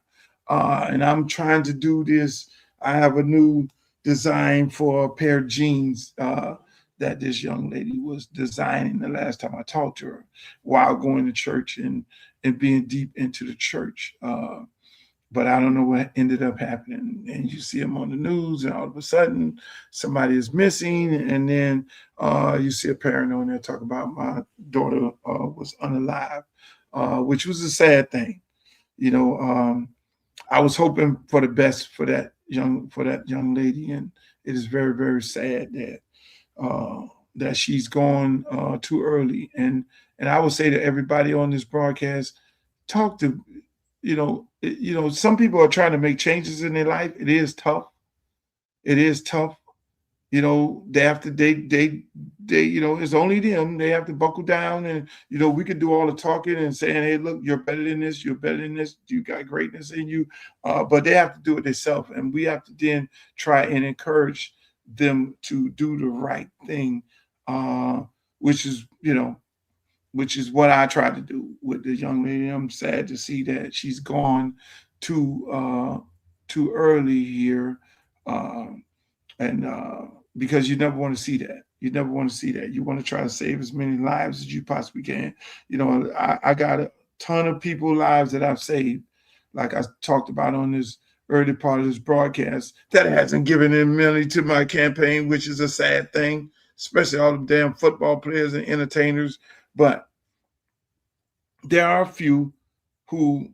And I'm trying to do this. I have a new design for a pair of jeans that this young lady was designing the last time I talked to her while going to church and being deep into the church. But I don't know what ended up happening. And you see them on the news, and all of a sudden somebody is missing. And then you see a parent on there talk about my daughter was unalive, which was a sad thing. I was hoping for the best for that young lady, and it is very, very sad that she's gone too early. And I would say to everybody on this broadcast, talk to, some people are trying to make changes in their life. It is tough. It is tough. They have to, it's only them. They have to buckle down, and, we could do all the talking and saying, hey, look, you're better than this. You're better than this. You got greatness in you. But they have to do it themselves. And we have to then try and encourage them to do the right thing, which is what I tried to do with the young lady. I'm sad to see that she's gone too early here. And because you never want to see that. You never want to see that. You want to try to save as many lives as you possibly can. I got a ton of people's lives that I've saved, like I talked about on this early part of this broadcast, that hasn't given in money to my campaign, which is a sad thing, especially all the damn football players and entertainers. But there are a few who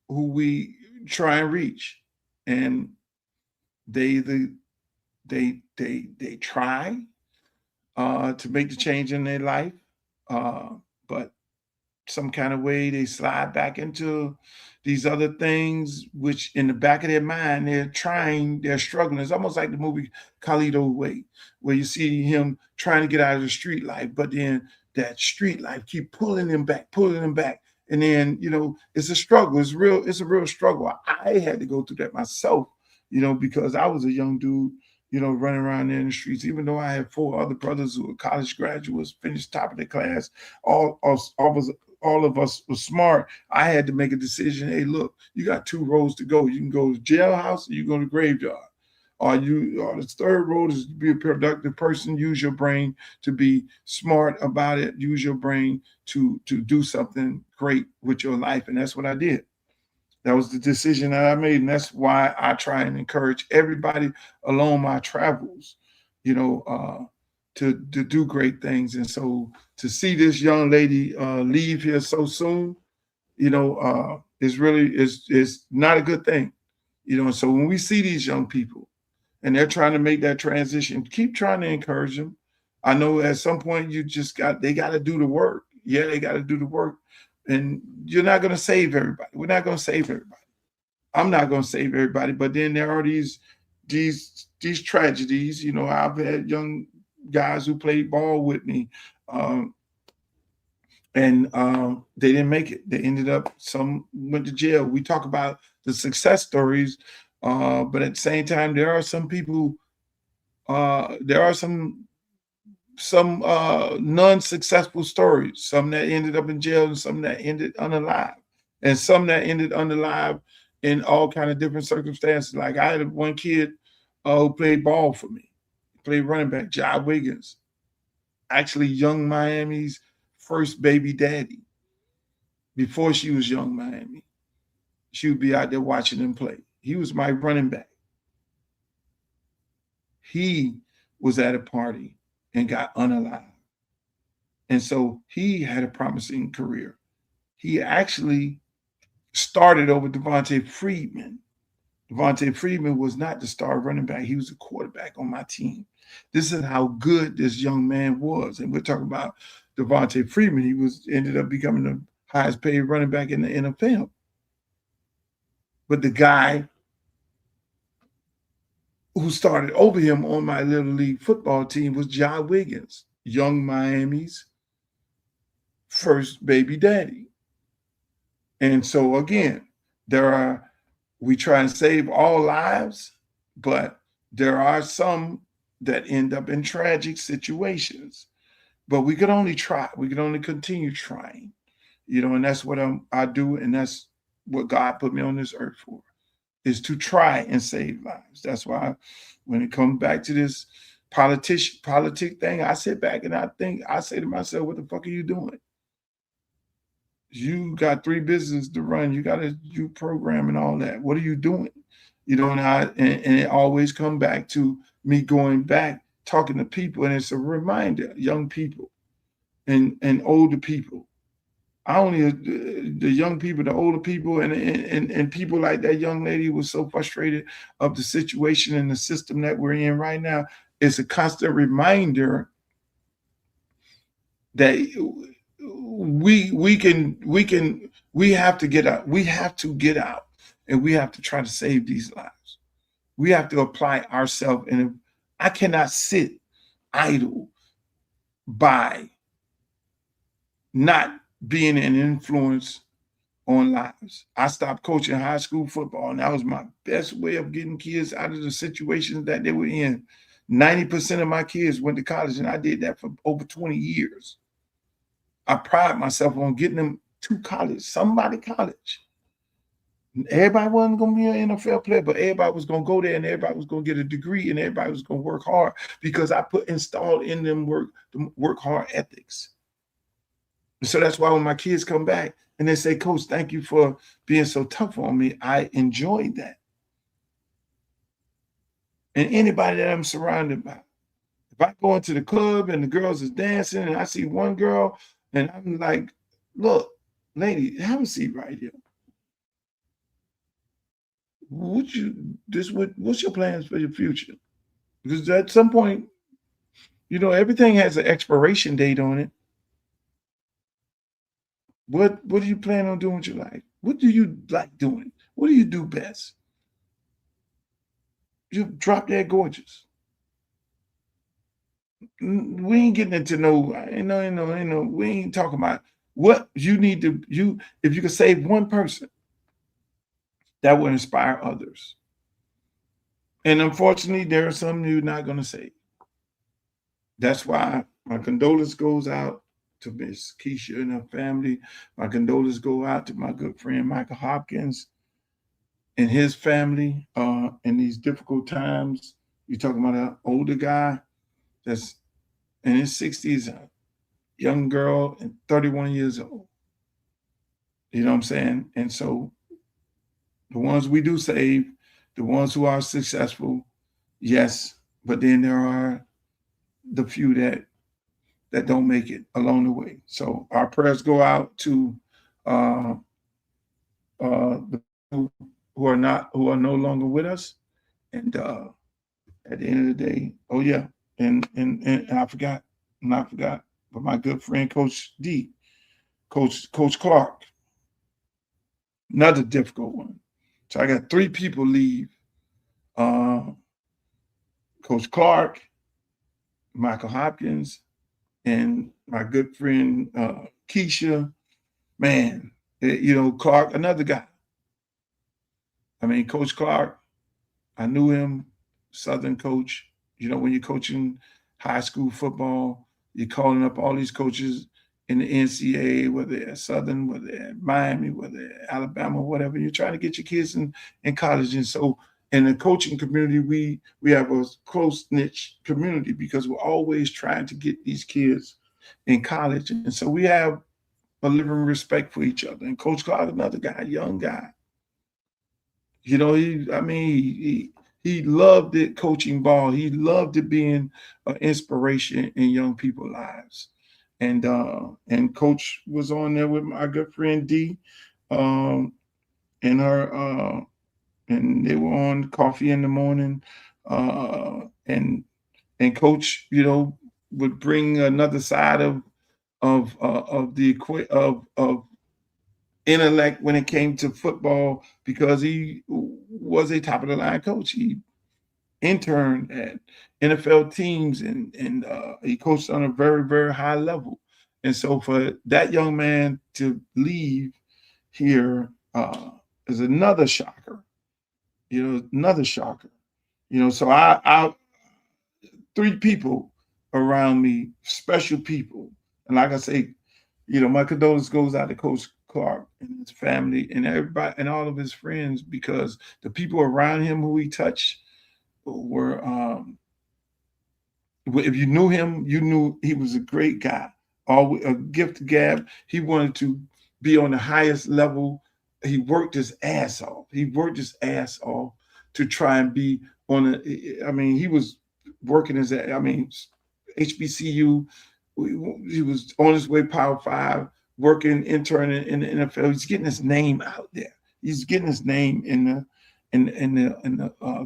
we try and reach, and they try to make the change in their life, but some kind of way they slide back into these other things, which in the back of their mind, they're struggling. It's almost like the movie Carlito Way, where you see him trying to get out of the street life, but then that street life keep pulling him back. And then, it's a struggle. It's a real struggle. I had to go through that myself, because I was a young dude, running around there in the streets, even though I had 4 other brothers who were college graduates, finished top of their class, all of us were smart. I had to make a decision. Hey, look, you got 2 roads to go. You can go to jailhouse, or you go to graveyard. Or the third road is to be a productive person. Use your brain to be smart about it. Use your brain to do something great with your life. And that's what I did. That was the decision that I made. And that's why I try and encourage everybody along my travels, to do great things. And so to see this young lady leave here so soon, is not a good thing. And so when we see these young people and they're trying to make that transition, keep trying to encourage them. I know at some point they got to do the work. Yeah, they got to do the work. And you're not going to save everybody. We're not going to save everybody. I'm not going to save everybody. But then there are these tragedies. I've had young guys who played ball with me, and they didn't make it. They ended up, some went to jail. We talk about the success stories, but at the same time, there are some people, there are some non-successful stories, some that ended up in jail and some that ended unalive, and some that ended unalive in all kind of different circumstances. Like I had one kid who played ball for me, played running back, Jai Wiggins, actually Young Miami's first baby daddy. Before she was Young Miami, she would be out there watching them play. He was my running back. He was at a party and got unalive. And so he had a promising career. He actually started over Devontae Freeman. Devontae Freeman was not the star running back. He was a quarterback on my team. This is how good this young man was. And we're talking about Devontae Freeman. He ended up becoming the highest paid running back in the NFL. But the guy who started over him on my little league football team was Jai Wiggins, Young Miami's first baby daddy. And so again, we try and save all lives, but there are some that end up in tragic situations. But we could only try. We could only continue trying, and that's what I do. And that's what God put me on this earth for, is to try and save lives. That's why when it comes back to this politic thing, I sit back and I say to myself, what the fuck are you doing? You got 3 businesses to run. You got to do program and all that. What are you doing? And it always come back to me going back, talking to people. And it's a reminder, young people and older people, I only the young people, the older people, and people like that young lady who was so frustrated of the situation and the system that we're in right now. It's a constant reminder that we have to get out. We have to get out, and we have to try to save these lives. We have to apply ourselves, and I cannot sit idle by not being an influence on lives. I stopped coaching high school football, and that was my best way of getting kids out of the situations that they were in. 90% of my kids went to college, and I did that for over 20 years. I pride myself on getting them to college, somebody college. Everybody wasn't going to be an NFL player, but everybody was going to go there, and everybody was going to get a degree, and everybody was going to work hard because I installed in them work hard ethics. So that's why when my kids come back and they say, Coach, thank you for being so tough on me, I enjoyed that. And anybody that I'm surrounded by, if I go into the club and the girls is dancing and I see one girl and I'm like, look, lady, have a seat right here. What's your plans for your future? Because at some point, everything has an expiration date on it. What do you plan on doing with your life? What do you like doing? What do you do best? You drop dead gorgeous. We ain't getting into we ain't talking about what you need to, if you could save one person, that will inspire others. And unfortunately, there are some you're not going to save. That's why my condolence goes out to Miss Keisha and her family. My condolence go out to my good friend Michael Hopkins and his family in these difficult times. You're talking about an older guy that's in his 60s, a young girl and 31 years old. You know what I'm saying? And so the ones we do save, the ones who are successful, yes, but then there are the few that don't make it along the way. So our prayers go out to the people who are no longer with us. And at the end of the day, oh yeah, and I forgot, but my good friend Coach D, Coach Clark, another difficult one. So I got 3 people leave. Coach Clark, Michael Hopkins, and my good friend Keisha. Man, Clark, another guy. I mean, Coach Clark, I knew him, Southern coach. When you're coaching high school football, you're calling up all these coaches in the NCAA, whether they're at Southern, whether they're at Miami, whether they're at Alabama, whatever. You're trying to get your kids in college. And so in the coaching community, we have a close-knit community because we're always trying to get these kids in college. And so we have a living respect for each other. And Coach Clark, another guy, young guy. He loved it coaching ball. He loved it being an inspiration in young people's lives. And Coach was on there with my good friend D, and her, and they were on Coffee in the Morning, and Coach, would bring another side of intellect when it came to football because he was a top of the line coach. He interned at NFL teams and he coached on a very, very high level. And so for that young man to leave here is another shocker. Another shocker. So I 3 people around me, special people. And like I say, my condolence goes out to Coach Clark and his family and everybody and all of his friends because the people around him who he touched were, if you knew him, you knew he was a great guy, always a gift to gab. He wanted to be on the highest level. He worked his ass off. To try and be on he was working HBCU. He was on his way Power 5, working, interning in the NFL. He's getting his name out there. He's getting his name in the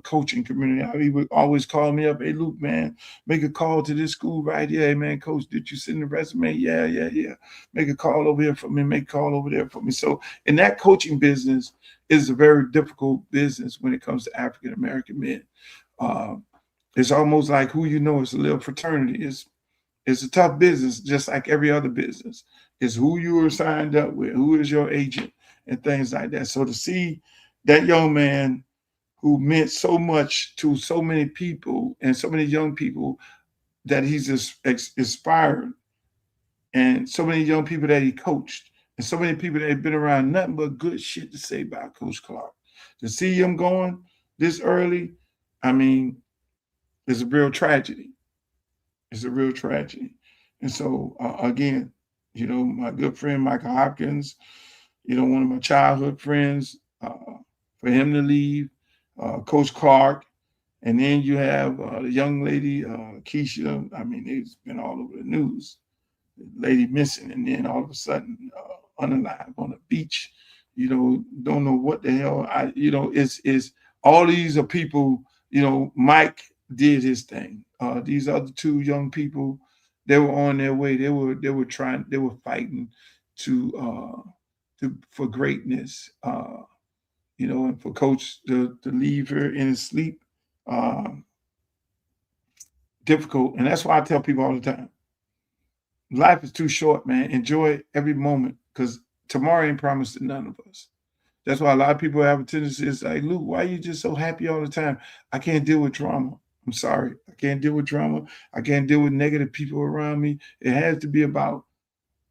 coaching community. He would always call me up, hey, Luke, man, make a call to this school right here. Hey, man, coach, did you send the resume? Yeah. Make a call over here for me. Make a call over there for me. So in that coaching business is a very difficult business when it comes to African-American men. It's almost like who you know. It's a little fraternity. It's a tough business, just like every other business. It's who you are signed up with, who is your agent, and things like that. So to see that young man who meant so much to so many people and so many young people that he's inspired, and so many young people that he coached, and so many people that have been around nothing but good shit to say about Coach Clark. To see him going this early, I mean, it's a real tragedy. It's a real tragedy. And so, again, you know, my good friend Michael Hopkins, you know, one of my childhood friends, for him to leave, Coach Clark, and then you have the young lady, Keisha. I mean, it's been all over the news. Lady missing, and then all of a sudden, unalive on a beach. You know, don't know what the hell. It's all these are people. You know, Mike did his thing. These other two young people, they were on their way. They were fighting for greatness. You know, and for Coach to leave her in his sleep, difficult. And that's why I tell people all the time, life is too short, man. Enjoy every moment, because tomorrow ain't promised to none of us. That's why a lot of people have a tendency to say, Luke, why are you just so happy all the time? I can't deal with drama. I'm sorry. I can't deal with drama. I can't deal with negative people around me. It has to be about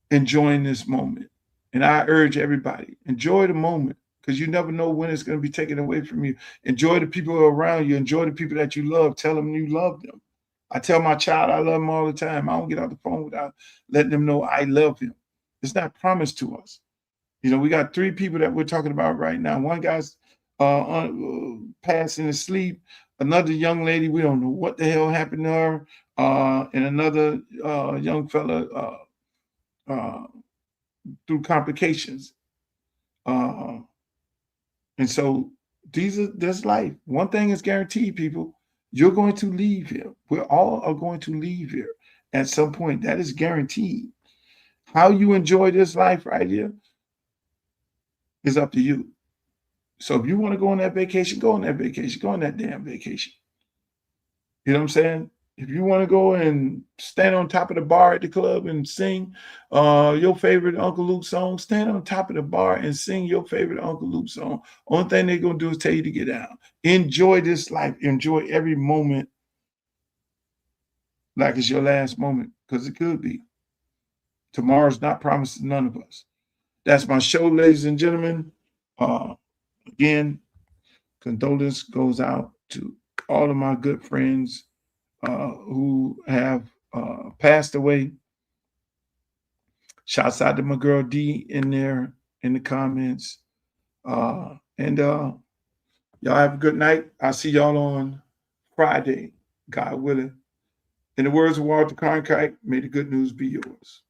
enjoying this moment. And I urge everybody, enjoy the moment, because you never know when it's going to be taken away from you. Enjoy the people around you. Enjoy the people that you love. Tell them you love them. I tell my child I love him all the time. I don't get off the phone without letting them know I love him. It's not promised to us. You know, we got 3 people that we're talking about right now. One guy's passing asleep. Another young lady, we don't know what the hell happened to her. And another young fella through complications. And so that's life. One thing is guaranteed, people. You're going to leave here. We all are going to leave here at some point. That is guaranteed. How you enjoy this life right here is up to you. So if you want to go on that vacation, go on that vacation. Go on that damn vacation. You know what I'm saying? If you want to go and stand on top of the bar at the club and sing your favorite Uncle Luke song, stand on top of the bar and sing your favorite Uncle Luke song. Only thing they're going to do is tell you to get down. Enjoy this life. Enjoy every moment like it's your last moment, because it could be. Tomorrow's not promised to none of us. That's my show, ladies and gentlemen. Again, condolence goes out to all of my good friends who have passed away. Shouts out to my girl D in there in the comments. Y'all have a good night. I'll see y'all on Friday, God willing. In the words of Walter Cronkite, may the good news be yours.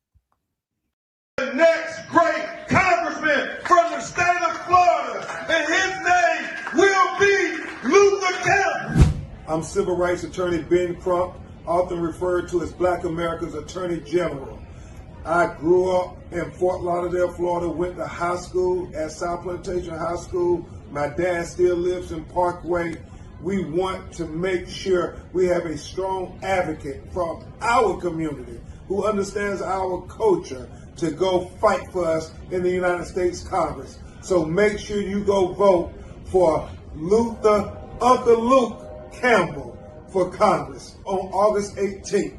The next great congressman from the state of Florida, and his name will be Luther Campbell. I'm civil rights attorney Ben Crump, often referred to as Black America's Attorney General. I grew up in Fort Lauderdale, Florida, went to high school at South Plantation High School. My dad still lives in Parkway. We want to make sure we have a strong advocate from our community who understands our culture to go fight for us in the United States Congress. So make sure you go vote for Uncle Luke Campbell for Congress on August 18th.